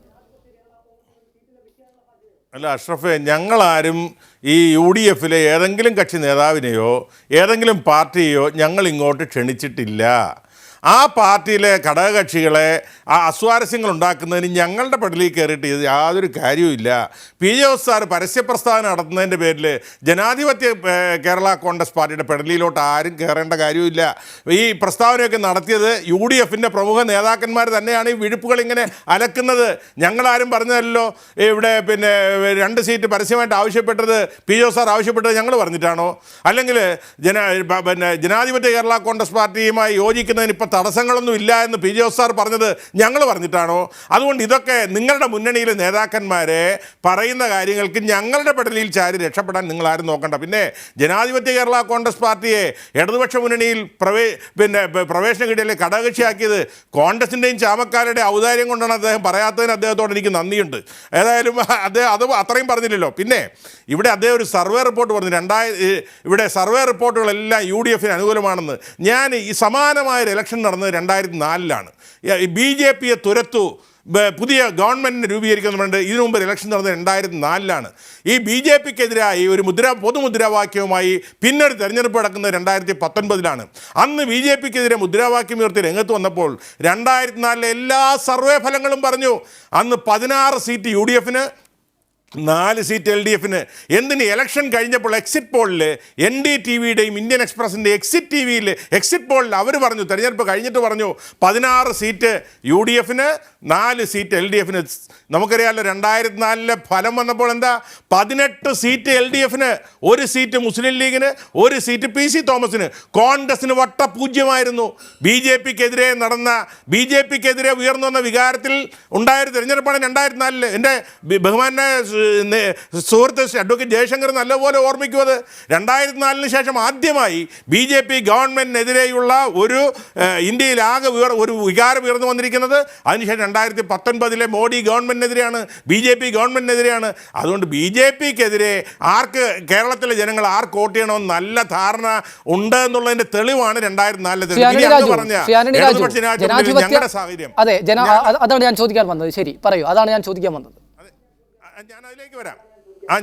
അല്ല അഷ്റഫെ, ഞങ്ങളാരും ഈ UDFലെ ഏതെങ്കിലും കക്ഷി നേതാവിനെയോ ഏതെങ്കിലും പാർട്ടിയെയോ ഞങ്ങൾ ഇങ്ങോട്ട് ക്ഷണിച്ചിട്ടില്ല. ആ പാർട്ടിയിലെ ഘടകകക്ഷികളെ ആ അസ്വാരസ്യങ്ങൾ ഉണ്ടാക്കുന്നതിന് ഞങ്ങളുടെ പടലിൽ കയറിയിട്ട് യാതൊരു കാര്യവുമില്ല. PJ ജോസഫ് സാർ പരസ്യപ്രസ്താവന നടത്തുന്നതിൻ്റെ പേരിൽ ജനാധിപത്യ കേരള കോൺഗ്രസ് പാർട്ടിയുടെ പെടലിയിലോട്ട് ആരും കയറേണ്ട കാര്യമില്ല. ഈ പ്രസ്താവനയൊക്കെ നടത്തിയത് UDFൻ്റെ പ്രമുഖ നേതാക്കന്മാർ തന്നെയാണ്. ഈ വിഴുപ്പുകൾ ഇങ്ങനെ അലക്കുന്നത് ഞങ്ങളാരും പറഞ്ഞതല്ലോ. ഇവിടെ 2 സീറ്റ് പരസ്യമായിട്ട് ആവശ്യപ്പെട്ടത് PJ ജോസഫ് സാർ ആവശ്യപ്പെട്ടത് ഞങ്ങൾ പറഞ്ഞിട്ടാണോ? അല്ലെങ്കിൽ ജനാധിപത്യ കേരള കോൺഗ്രസ് പാർട്ടിയുമായി യോജിക്കുന്നതിന് ഇപ്പം തടസ്സങ്ങളൊന്നും ഇല്ല എന്ന് PJ ജോസഫ് സാർ പറഞ്ഞത് ഞങ്ങൾ പറഞ്ഞിട്ടാണോ? അതുകൊണ്ട് ഇതൊക്കെ നിങ്ങളുടെ മുന്നണിയിലെ നേതാക്കന്മാരെ പറയുന്ന കാര്യങ്ങൾക്ക് ഞങ്ങളുടെ പെടലിയിൽ ചാരി രക്ഷപ്പെടാൻ നിങ്ങളാരും നോക്കണ്ട. പിന്നെ ജനാധിപത്യ കേരള കോൺഗ്രസ് പാർട്ടിയെ ഇടതുപക്ഷ മുന്നണിയിൽ പ്രവേശനം കിട്ടിയാലേ ഘടകകക്ഷിയാക്കിയത് കോൺഗ്രസിൻ്റെയും ചാമക്കാരുടെയും ഔദാര്യം കൊണ്ടാണ് അദ്ദേഹം പറയാത്തതിന് അദ്ദേഹത്തോട് എനിക്ക് നന്ദിയുണ്ട്. ഏതായാലും അദ്ദേഹം അത് അത്രയും പറഞ്ഞില്ലല്ലോ. പിന്നെ ഇവിടെ അദ്ദേഹം ഒരു സർവേ റിപ്പോർട്ട് പറഞ്ഞു. ഇവിടെ സർവേ റിപ്പോർട്ടുകളെല്ലാം UDFന് അനുകൂലമാണെന്ന്. ഞാൻ ഈ സമാനമായൊരു ഇലക്ഷൻ നടന്നത് 2004-ലാണ്. BJPയെ തുരത്തു പുതിയ ഗവൺമെൻറ്റിനെ രൂപീകരിക്കുന്നുണ്ട്. ഇതിനു മുമ്പ് ഇലക്ഷൻ നടന്നത് 2004-ലാണ്. ഈ BJPക്കെതിരായി ഒരു പൊതുമുദ്രാവാക്യവുമായി പിന്നീട് തെരഞ്ഞെടുപ്പ് നടക്കുന്നത് 2019-ലാണ്. അന്ന് BJPക്കെതിരെ മുദ്രാവാക്യം ഉയർത്തി രംഗത്ത് വന്നപ്പോൾ 2004-ലെ എല്ലാ സർവേ ഫലങ്ങളും പറഞ്ഞു അന്ന് 16 സീറ്റ് UDFന്, 4 സീറ്റ് LDFന്. എന്തിന് ഇലക്ഷൻ കഴിഞ്ഞപ്പോൾ എക്സിറ്റ് പോളിൽ NDTVയുടെയും ഇന്ത്യൻ എക്സ്പ്രസിൻ്റെ എക്സിറ്റ് പോളിൽ അവർ പറഞ്ഞു, തെരഞ്ഞെടുപ്പ് കഴിഞ്ഞിട്ട് പറഞ്ഞു 16 സീറ്റ് UDFന്, 4 സീറ്റ് LDFന്. നമുക്കറിയാമല്ലോ 2004-ലെ ഫലം വന്നപ്പോൾ എന്താ? 18 സീറ്റ് LDFന്, 1 സീറ്റ് മുസ്ലിം ലീഗിന്, 1 സീറ്റ് PC തോമസിന്. കോൺഗ്രസിന് വട്ടപൂജ്യമായിരുന്നു. BJPക്കെതിരെ ഉയർന്നു വന്ന വികാരത്തിൽ ഉണ്ടായൊരു തെരഞ്ഞെടുപ്പാണ് 2004-ല്. എൻ്റെ ബഹുമാനായ സുഹൃത്ത് അഡ്വക്കേറ്റ് ജയശങ്കർ നല്ലപോലെ ഓർമ്മിക്കുന്നത് 2004-ന് ശേഷം ആദ്യമായി BJP ഗവൺമെൻറ്റിനെതിരെയുള്ള ഒരു ഇന്ത്യയിലാകെ ഒരു വികാരം ഉയർന്നു വന്നിരിക്കുന്നത് അതിനുശേഷം 2019-ലെ മോഡി ഗവൺമെൻറ്റിനെതിരെയാണ്, BJP ഗവൺമെൻറ്റിനെതിരെയാണ്. അതുകൊണ്ട് BJPക്കെതിരെ കേരളത്തിലെ ജനങ്ങൾ ആർക്ക് വോട്ട് ചെയ്യണമെന്ന് നല്ല ധാരണ ഉണ്ട് എന്നുള്ളതിൻ്റെ തെളിവാണ് 2004-ലെ ഞങ്ങളുടെ സാഹചര്യം. അതെ, അതാണ് ഞാൻ ചോദിക്കാൻ വന്നത്. ശരി, പറയൂ, അതാണ് ഞാൻ ചോദിക്കാൻ വന്നത്. ഞാൻ അതിലേക്ക് വരാം.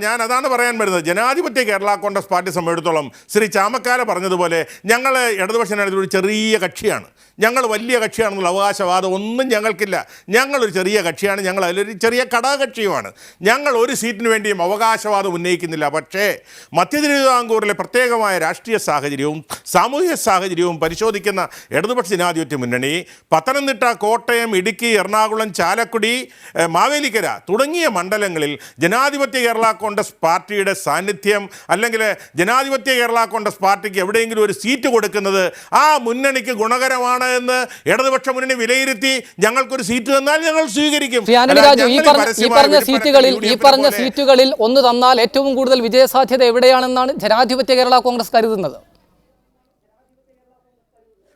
ഞാൻ അതാണ് പറയാൻ വരുന്നത്. ജനാധിപത്യ കേരള കോൺഗ്രസ് പാർട്ടി സംബന്ധിച്ചിടത്തോളം ശ്രീ ചാമക്കാല പറഞ്ഞതുപോലെ ഞങ്ങൾ ഇടതുപക്ഷ ജനാധിപത്യ ഒരു ചെറിയ കക്ഷിയാണ്, ഞങ്ങൾ വലിയ കക്ഷിയാണെന്നുള്ള അവകാശവാദം ഒന്നും ഞങ്ങൾക്കില്ല. ഞങ്ങളൊരു ചെറിയ കക്ഷിയാണ്, ഞങ്ങൾ അതിലൊരു ചെറിയ ഘടകകക്ഷിയുമാണ്. ഞങ്ങൾ ഒരു സീറ്റിന് വേണ്ടിയും അവകാശവാദം ഉന്നയിക്കുന്നില്ല. പക്ഷേ മധ്യ തിരുവിതാംകൂറിലെ പ്രത്യേകമായ രാഷ്ട്രീയ സാഹചര്യവും സാമൂഹിക സാഹചര്യവും പരിശോധിക്കുന്ന ഇടതുപക്ഷ ജനാധിപത്യ മുന്നണി പത്തനംതിട്ട, കോട്ടയം, ഇടുക്കി, എറണാകുളം, ചാലക്കുടി, മാവേലിക്കര തുടങ്ങിയ മണ്ഡലങ്ങളിൽ ജനാധിപത്യ കേരള കോൺഗ്രസ് പാർട്ടിയുടെ സാന്നിധ്യം അല്ലെങ്കിൽ ജനാധിപത്യ കേരള കോൺഗ്രസ് പാർട്ടിക്ക് എവിടെയെങ്കിലും ഒരു സീറ്റ് കൊടുക്കുന്നത് ആ മുന്നണിക്ക് ഗുണകരമാണ് എന്ന് ഇടതുപക്ഷ മുന്നണി വിലയിരുത്തി ഞങ്ങൾക്കൊരു സീറ്റ് തന്നാൽ ഞങ്ങൾ സ്വീകരിക്കും. ഈ പറഞ്ഞ സീറ്റുകളിൽ ഒന്ന് തന്നാൽ ഏറ്റവും കൂടുതൽ വിജയസാധ്യത എവിടെയാണെന്നാണ് ജനാധിപത്യ കേരള കോൺഗ്രസ് കരുതുന്നത്?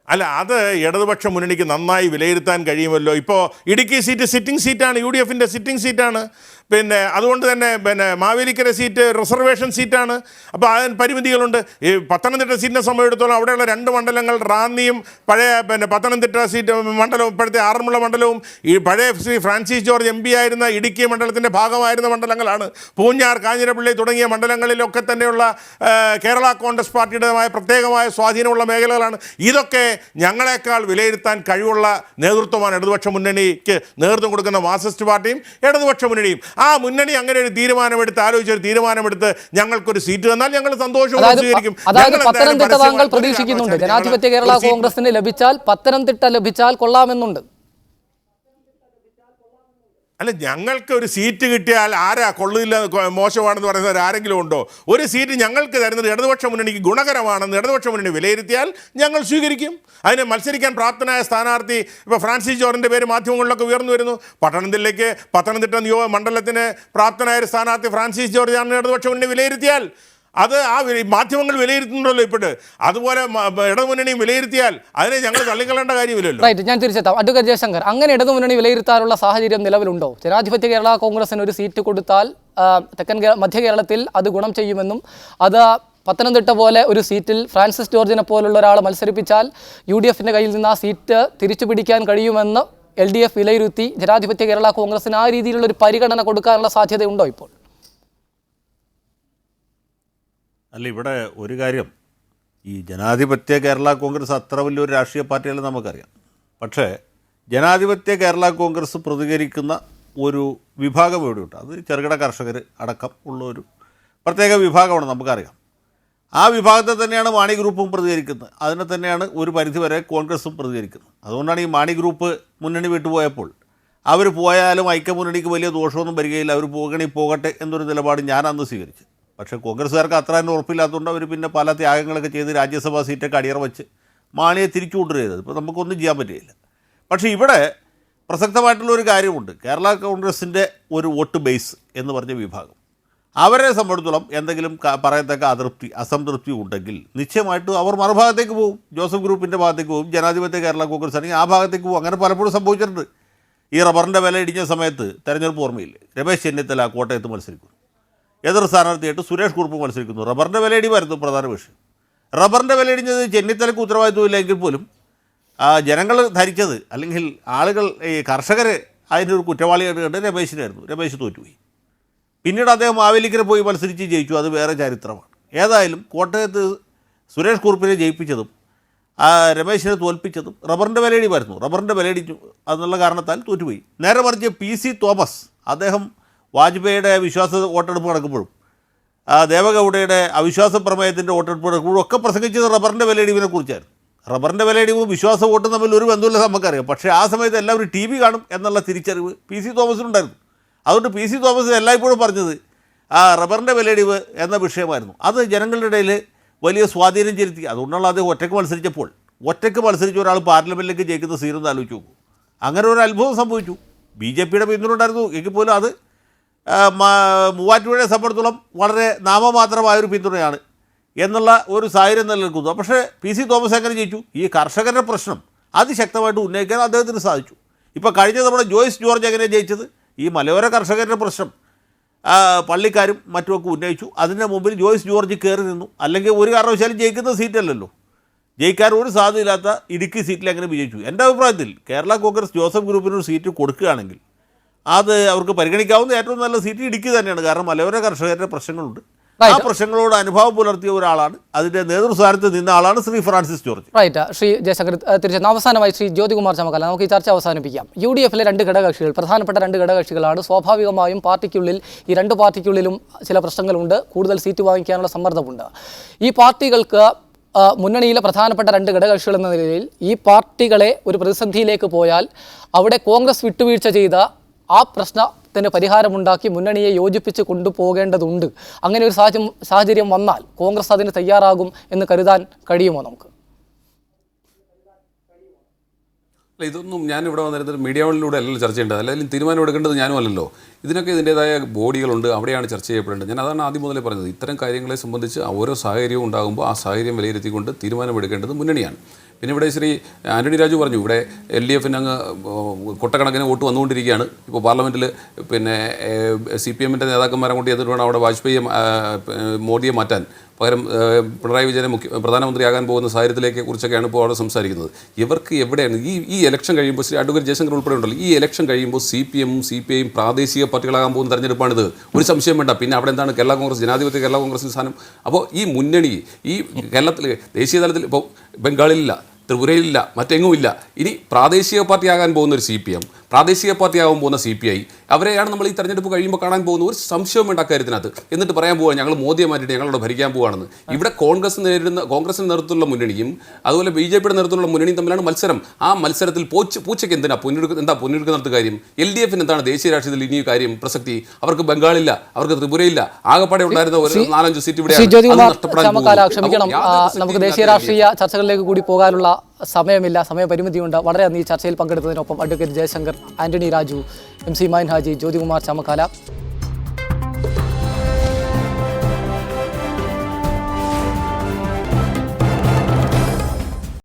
അല്ല, അത് ഇടതുപക്ഷ മുന്നണിക്ക് നന്നായി വിലയിരുത്താൻ കഴിയുമല്ലോ. ഇപ്പോൾ ഇടുക്കി സീറ്റ് സിറ്റിംഗ് സീറ്റാണ്, UDF സിറ്റിംഗ് സീറ്റാണ്. അതുകൊണ്ട് തന്നെ മാവേലിക്കര സീറ്റ് റിസർവേഷൻ സീറ്റാണ്. അപ്പോൾ അതിന് പരിമിതികളുണ്ട്. ഈ പത്തനംതിട്ട സീറ്റിനെ സംബന്ധിച്ചിടത്തോളം അവിടെയുള്ള 2 മണ്ഡലങ്ങൾ റാന്നിയും പഴയ പത്തനംതിട്ട സീറ്റ് മണ്ഡലവും ഇപ്പോഴത്തെ ആറന്മുള മണ്ഡലവും ഈ പഴയ ശ്രീ ഫ്രാൻസിസ് ജോർജ് MP ആയിരുന്ന ഇടുക്കി മണ്ഡലത്തിൻ്റെ ഭാഗമായിരുന്ന മണ്ഡലങ്ങളാണ്. പൂഞ്ഞാർ, കാഞ്ഞിരപ്പള്ളി തുടങ്ങിയ മണ്ഡലങ്ങളിലൊക്കെ തന്നെയുള്ള കേരള കോൺഗ്രസ് പാർട്ടിയുടേതായ പ്രത്യേകമായ സ്വാധീനമുള്ള മേഖലകളാണ്. ഇതൊക്കെ ഞങ്ങളെക്കാൾ വിലയിരുത്താൻ കഴിവുള്ള നേതൃത്വമാണ് ഇടതുപക്ഷ മുന്നണിക്ക് നേതൃത്വം കൊടുക്കുന്ന മാർക്സിസ്റ്റ് പാർട്ടിയും ഇടതുപക്ഷ മുന്നണിയും. ആ മുന്നണി അങ്ങനെ ഒരു തീരുമാനമെടുത്ത് ആലോചിച്ചൊരു തീരുമാനമെടുത്ത് ഞങ്ങൾക്കൊരു സീറ്റ് തന്നാൽ ഞങ്ങൾ സന്തോഷപൂർവ്വം സ്വീകരിക്കും. അതായത് പത്തനംതിട്ട താങ്കൾ പ്രതീക്ഷിക്കുന്നുണ്ട്, ജനാധിപത്യ കേരള കോൺഗ്രസിന് ലഭിച്ചാൽ പത്തനംതിട്ട ലഭിച്ചാൽ കൊള്ളാമെന്നുണ്ട്. അല്ല, ഞങ്ങൾക്ക് ഒരു സീറ്റ് കിട്ടിയാൽ ആരാ കൊള്ളില്ല മോശമാണെന്ന് പറയുന്നത് ആരെങ്കിലും ഉണ്ടോ? ഒരു സീറ്റ് ഞങ്ങൾക്ക് തരുന്നത് ഇടതുപക്ഷ മുന്നണിക്ക് ഗുണകരമാണെന്ന് ഇടതുപക്ഷ മുന്നണി വിലയിരുത്തിയാൽ ഞങ്ങൾ സ്വീകരിക്കും. അതിന് മത്സരിക്കാൻ പ്രാപ്തനായ സ്ഥാനാർത്ഥി ഇപ്പോൾ ഫ്രാൻസിസ് ജോർജിൻ്റെ പേര് മാധ്യമങ്ങളിലൊക്കെ ഉയർന്നു വരുന്നു. പത്തനംതിട്ട മണ്ഡലത്തിന് പ്രാപ്തനായ ഒരു സ്ഥാനാർത്ഥി ഫ്രാൻസിസ് ജോർജ് ആണെന്ന് ഇടതുപക്ഷ മുന്നണി വിലയിരുത്തിയാൽ അത് ആ മാധ്യമങ്ങൾ വിലയിരുത്തുന്നുണ്ടല്ലോ ഇപ്പോഴും. അതുപോലെ ഇടതുമുന്നണിയും വിലയിരുത്തിയാൽ അതിനെ ഞങ്ങൾ തള്ളിക്കളേണ്ട കാര്യമില്ലല്ലോ. റൈറ്റ്, ഞാൻ തിരിച്ചെത്താം. അഡ്വക്കേറ്റ് ജയശങ്കർ, അങ്ങനെ ഇടതുമുന്നണി വിലയിരുത്താനുള്ള സാഹചര്യം നിലവിലുണ്ടോ? ജനാധിപത്യ കേരള കോൺഗ്രസിന് ഒരു സീറ്റ് കൊടുത്താൽ മധ്യ കേരളത്തിൽ അത് ഗുണം ചെയ്യുമെന്നും അത് പത്തനംതിട്ട പോലെ ഒരു സീറ്റിൽ ഫ്രാൻസിസ് ജോർജിനെ പോലുള്ള ഒരാൾ മത്സരിപ്പിച്ചാൽ UDF കയ്യിൽ നിന്ന് ആ സീറ്റ് തിരിച്ചു പിടിക്കാൻ കഴിയുമെന്ന് LDF വിലയിരുത്തി ജനാധിപത്യ കേരള കോൺഗ്രസിന് ആ രീതിയിലുള്ള ഒരു പരിഗണന കൊടുക്കാനുള്ള സാധ്യതയുണ്ടോ ഇപ്പോൾ? അല്ല, ഇവിടെ ഒരു കാര്യം, ഈ ജനാധിപത്യ കേരള കോൺഗ്രസ് അത്ര വലിയൊരു രാഷ്ട്രീയ പാർട്ടിയല്ല നമുക്കറിയാം. പക്ഷേ ജനാധിപത്യ കേരള കോൺഗ്രസ് പ്രതികരിക്കുന്ന ഒരു വിഭാഗം ഇവിടെയുണ്ട്. അത് ചെറുകിട കർഷകർ അടക്കം ഉള്ള ഒരു പ്രത്യേക വിഭാഗമാണ്, നമുക്കറിയാം. ആ വിഭാഗത്തെ തന്നെയാണ് മാണി ഗ്രൂപ്പും പ്രതികരിക്കുന്നത്. അതിനെ തന്നെയാണ് ഒരു പരിധിവരെ കോൺഗ്രസും പ്രതികരിക്കുന്നത്. അതുകൊണ്ടാണ് ഈ മാണി ഗ്രൂപ്പ് മുന്നണി വിട്ടുപോയപ്പോൾ അവർ പോയാലും ഐക്യമുന്നണിക്ക് വലിയ ദോഷമൊന്നും വരികയില്ല, അവർ പോകട്ടെ എന്നൊരു നിലപാട് ഞാൻ അന്ന് സ്വീകരിച്ചു. പക്ഷേ കോൺഗ്രസ്സുകാർക്ക് അത്ര തന്നെ ഉറപ്പില്ലാത്തതുകൊണ്ട് അവർ പിന്നെ പല ത്യാഗങ്ങളൊക്കെ ചെയ്ത് രാജ്യസഭാ സീറ്റൊക്കെ അടിയറ വെച്ച് മാണിയെ തിരിച്ചു കൊണ്ടുവരുന്നത്. ഇപ്പോൾ നമുക്കൊന്നും ചെയ്യാൻ പറ്റുകയില്ല. പക്ഷേ ഇവിടെ പ്രസക്തമായിട്ടുള്ളൊരു കാര്യമുണ്ട്. കേരള കോൺഗ്രസിൻ്റെ ഒരു വോട്ട് ബേസ് എന്ന് പറഞ്ഞ വിഭാഗം, അവരെ സംബന്ധിച്ചിടത്തോളം എന്തെങ്കിലും പറയത്തക്ക അസംതൃപ്തി ഉണ്ടെങ്കിൽ നിശ്ചയമായിട്ടും അവർ മറുഭാഗത്തേക്ക് പോകും. ജോസഫ് ഗ്രൂപ്പിൻ്റെ ഭാഗത്തേക്ക് പോകും. ജനാധിപത്യ കേരള കോൺഗ്രസ് ആണെങ്കിൽ ആ ഭാഗത്തേക്ക് പോകും. അങ്ങനെ പലപ്പോഴും സംഭവിച്ചിട്ടുണ്ട്. ഈ റബ്ബറിൻ്റെ വില ഇടിഞ്ഞ സമയത്ത് തെരഞ്ഞെടുപ്പ് ഓർമ്മയില്ലേ, രമേശ് ചെന്നിത്തല കോട്ടയത്ത് മത്സരിക്കുന്നു, എതിർ സ്ഥാനാർത്ഥിയായിട്ട് സുരേഷ് കുറുപ്പ് മത്സരിക്കുന്നു. റബ്ബറിൻ്റെ വിലയിടിവായിരുന്നു പ്രധാന വിഷയം. റബ്ബറിൻ്റെ വിലയിടിഞ്ഞത് ചെന്നിത്തലയ്ക്ക് ഉത്തരവാദിത്വമില്ലെങ്കിൽ പോലും ജനങ്ങൾ ധരിച്ചത്, അല്ലെങ്കിൽ ആളുകൾ, ഈ കർഷകർ അതിൻ്റെ ഒരു കുറ്റവാളിയായിട്ട് കണ്ട് രമേശിനായിരുന്നു. രമേശ് തോറ്റുപോയി. പിന്നീട് അദ്ദേഹം മാവേലിക്കര പോയി മത്സരിച്ച് ജയിച്ചു. അത് വേറെ ചരിത്രമാണ്. ഏതായാലും കോട്ടയത്ത് സുരേഷ് കുറുപ്പിനെ ജയിപ്പിച്ചതും രമേശിനെ തോൽപ്പിച്ചതും റബ്ബറിൻ്റെ വിലയിടിവായിരുന്നു. റബ്ബറിൻ്റെ വിലയിടിച്ചു എന്നുള്ള കാരണത്താൽ തോറ്റുപോയി. നേരെ മറിച്ച് PC തോമസ്, അദ്ദേഹം വാജ്പേയിയുടെ വിശ്വാസ വോട്ടെടുപ്പ് നടക്കുമ്പോഴും ദേവഗൗഡയുടെ അവിശ്വാസ പ്രമേയത്തിൻ്റെ വോട്ടെടുപ്പ് നടക്കുമ്പോഴും ഒക്കെ പ്രസംഗിച്ചത് റബ്ബറിൻ്റെ വിലയിടിവിനെ കുറിച്ചായിരുന്നു. റബ്ബറിൻ്റെ വിലയിടിവും വിശ്വാസ വോട്ടും തമ്മിൽ ഒരു ബന്ധമില്ല നമുക്കറിയാം. പക്ഷേ ആ സമയത്ത് എല്ലാവരും TV കാണും എന്നുള്ള തിരിച്ചറിവ് PC തോമസിനുണ്ടായിരുന്നു. അതുകൊണ്ട് PC തോമസ് എല്ലായ്പ്പോഴും പറഞ്ഞത് റബ്ബറിൻ്റെ വിലയിടിവ് എന്ന വിഷയമായിരുന്നു. അത് ജനങ്ങളുടെ ഇടയിൽ വലിയ സ്വാധീനം ചെലുത്തി. അതുകൊണ്ടാണ് അദ്ദേഹം ഒറ്റയ്ക്ക് മത്സരിച്ച ഒരാൾ പാർലമെൻറ്റിലേക്ക് ജയിക്കുന്ന സീനൊന്ന് ആലോചിച്ച് നോക്കൂ. അങ്ങനെ ഒരു അത്ഭുതം സംഭവിച്ചു. BJPയുടെ പിന്തുണ ഉണ്ടായിരുന്നു എങ്കിൽ പോലും അത് മൂവാറ്റുപുഴയെ സംബന്ധിച്ചിടത്തോളം വളരെ നാമമാത്രമായൊരു പിന്തുണയാണ് എന്നുള്ള ഒരു സാഹചര്യം നിലനിൽക്കുന്നു. പക്ഷേ PC തോമസ് എങ്ങനെ ജയിച്ചു? ഈ കർഷകരുടെ പ്രശ്നം അതിശക്തമായിട്ട് ഉന്നയിക്കാൻ അദ്ദേഹത്തിന് സാധിച്ചു. ഇപ്പോൾ കഴിഞ്ഞ നമ്മുടെ ജോയ്സ് ജോർജ് എങ്ങനെ ജയിച്ചത്? ഈ മലയോര കർഷകരുടെ പ്രശ്നം പള്ളിക്കാരും മറ്റുമൊക്കെ ഉന്നയിച്ചു. അതിൻ്റെ മുമ്പിൽ ജോയ്സ് ജോർജ് കയറി നിന്നു. അല്ലെങ്കിൽ ഒരു കാരണവശാലും ജയിക്കുന്ന സീറ്റല്ലല്ലോ, ജയിക്കാൻ ഒരു സാധ്യതയില്ലാത്ത ഇടുക്കി സീറ്റിൽ അങ്ങനെ വിജയിച്ചു. എൻ്റെ അഭിപ്രായത്തിൽ കേരള കോൺഗ്രസ് ജോസഫ് ഗ്രൂപ്പിനൊരു സീറ്റ് കൊടുക്കുകയാണെങ്കിൽ അത് അവർക്ക് പരിഗണിക്കാവുന്ന ഏറ്റവും നല്ല സീറ്റ് ഇടുക്കി തന്നെയാണ്. കാരണം മലയോര കർഷകരുടെ പ്രശ്നങ്ങളുണ്ട്. ആ പ്രശ്നങ്ങളോട് അനുഭാവം പുലർത്തിയ ഒരാളാണ്, അതിൻ്റെ നേതൃസ്ഥാനത്ത് നിന്ന ആളാണ് ശ്രീ ഫ്രാൻസിസ് ജോർജ്. റൈറ്റ്. ശ്രീ ജയശങ്കർ തിരിച്ചെത്തുന്നു. അവസാനമായി ശ്രീ ജ്യോതികുമാർ ചമക്കാല, നമുക്ക് ഈ ചർച്ച അവസാനിപ്പിക്കാം. UDF രണ്ട് ഘടകകക്ഷികൾ, പ്രധാനപ്പെട്ട രണ്ട് ഘടകകക്ഷികളാണ്. സ്വാഭാവികമായും പാർട്ടിക്കുള്ളിൽ ഈ രണ്ട് പാർട്ടിക്കുള്ളിലും ചില പ്രശ്നങ്ങളുണ്ട്, കൂടുതൽ സീറ്റ് വാങ്ങിക്കാനുള്ള സമ്മർദ്ദമുണ്ട്. ഈ പാർട്ടികൾക്ക് മുന്നണിയിലെ പ്രധാനപ്പെട്ട രണ്ട് ഘടകകക്ഷികൾ എന്ന നിലയിൽ ഈ പാർട്ടികളെ ഒരു പ്രതിസന്ധിയിലേക്ക് പോയാൽ അവിടെ കോൺഗ്രസ് വിട്ടുവീഴ്ച ചെയ്ത ആ പ്രശ്നത്തിന് പരിഹാരമുണ്ടാക്കി മുന്നണിയെ യോജിപ്പിച്ച് കൊണ്ടുപോകേണ്ടതുണ്ട്. അങ്ങനെ ഒരു സാഹചര്യം വന്നാൽ കോൺഗ്രസ് അതിന് തയ്യാറാകും എന്ന് കരുതാൻ കഴിയുമോ നമുക്ക്? അല്ല, ഇതൊന്നും ഞാനിവിടെ വന്നിരുന്നത് മീഡിയകളിലൂടെ അല്ലല്ലോ ചർച്ച ചെയ്യേണ്ടത്, അല്ലെങ്കിൽ തീരുമാനം എടുക്കേണ്ടത് ഞാനും അല്ലല്ലോ. ഇതിനൊക്കെ ഇതിൻ്റേതായ ബോഡികളുണ്ട്, അവിടെയാണ് ചർച്ച ചെയ്യപ്പെടേണ്ടത്. ഞാൻ അതാണ് ആദ്യം മുതലേ പറഞ്ഞത്. ഇത്തരം കാര്യങ്ങളെ സംബന്ധിച്ച് ഓരോ സാഹചര്യവും ഉണ്ടാകുമ്പോൾ ആ സാഹചര്യം വിലയിരുത്തിക്കൊണ്ട് തീരുമാനമെടുക്കേണ്ടത് മുന്നണിയാണ്. പിന്നെ ഇവിടെ ശ്രീ ആൻ്റണി രാജു പറഞ്ഞു, ഇവിടെ LDF അങ്ങ് കൊട്ടക്കണക്കിന് വോട്ട് വന്നുകൊണ്ടിരിക്കുകയാണ്. ഇപ്പോൾ പാർലമെൻറ്റിൽ പിന്നെ CPM നേതാക്കന്മാരെ കൊണ്ട് ചെയ്തിട്ട് വേണം അവിടെ വാജ്പേയിയെ മോദിയെ മാറ്റാൻ, പകരം പിണറായി വിജയനെ പ്രധാനമന്ത്രിയാകാൻ പോകുന്ന സാഹചര്യത്തിലേക്ക് കുറിച്ചൊക്കെയാണ് ഇപ്പോൾ അവിടെ സംസാരിക്കുന്നത്. ഇവർക്ക് എവിടെയാണ് ഈ ഇലക്ഷൻ കഴിയുമ്പോൾ, ശ്രീ അഡ്വക്കേറ്റ് ജയശങ്കർ ഉൾപ്പെടെ ഉണ്ടല്ലോ, ഈ ഇലക്ഷൻ കഴിയുമ്പോൾ CPM CPI പ്രാദേശിക പാർട്ടികളാകാൻ പോകുന്ന തെരഞ്ഞെടുപ്പാണിത്. ഒരു സംശയം വേണ്ട. പിന്നെ അവിടെ എന്താണ് കേരള കോൺഗ്രസ്, ജനാധിപത്യ കേരള കോൺഗ്രസിന് സ്ഥാനം? അപ്പോൾ ഈ മുന്നണി ഈ കേരളത്തിൽ ദേശീയ തലത്തിൽ ഇപ്പോൾ ബംഗാളിലില്ല, ത്രിപുരയിലില്ല, മറ്റെങ്ങുമില്ല. ഇനി പ്രാദേശിക പാർട്ടിയാകാൻ പോകുന്ന ഒരു CPM, പ്രാദേശിക പാർട്ടിയാകാൻ പോകുന്ന CPI, അവരെയാണ് നമ്മൾ ഈ തെരഞ്ഞെടുപ്പ് കഴിയുമ്പോൾ കാണാൻ പോകുന്ന. ഒരു സംശയവും വേണ്ട കാര്യത്തിനകത്ത്. എന്നിട്ട് പറയാൻ പോവുക ഞങ്ങൾ മോദിയെ മാറ്റിയിട്ട് ഞങ്ങളോട് ഭരിക്കാൻ പോവുകയാണെന്ന്. ഇവിടെ കോൺഗ്രസിന് നേതൃത്വമുള്ള മുന്നണിയും അതുപോലെ BJPയുടെ നേതൃത്വമുള്ള മുന്നണിയും തമ്മിലാണ് മത്സരം. ആ മത്സരത്തിൽ പൂച്ചയ്ക്ക് എന്താ പൊന്നൊരുക്ക് നടത്തുക കാര്യം? LDFന് എന്താണ് ദേശീയ രാഷ്ട്രീയത്തിൽ ഇനിയും കാര്യം പ്രസക്തി? അവർക്ക് ബംഗാളില്ല, അവർക്ക് ത്രിപുരയില്ല, ആകപ്പാടെ ഉണ്ടായിരുന്ന ഒരു 4-5 സീറ്റ് ഇവിടെ. ക്ഷമിക്കണം, നമുക്ക് ദേശീയ രാഷ്ട്രീയ ചർച്ചകളിലേക്ക് കൂടി പോകാനുള്ള സമയമില്ല, സമയപരിമിതിയുണ്ട്. വളരെ നന്ദി ചർച്ചയിൽ പങ്കെടുത്തതിനൊപ്പം അഡ്വക്കേറ്റ് ജയശങ്കർ, ആൻ്റണി രാജു, MC മൈൻ ഹാജി, ജ്യോതികുമാർ ചമക്കാല.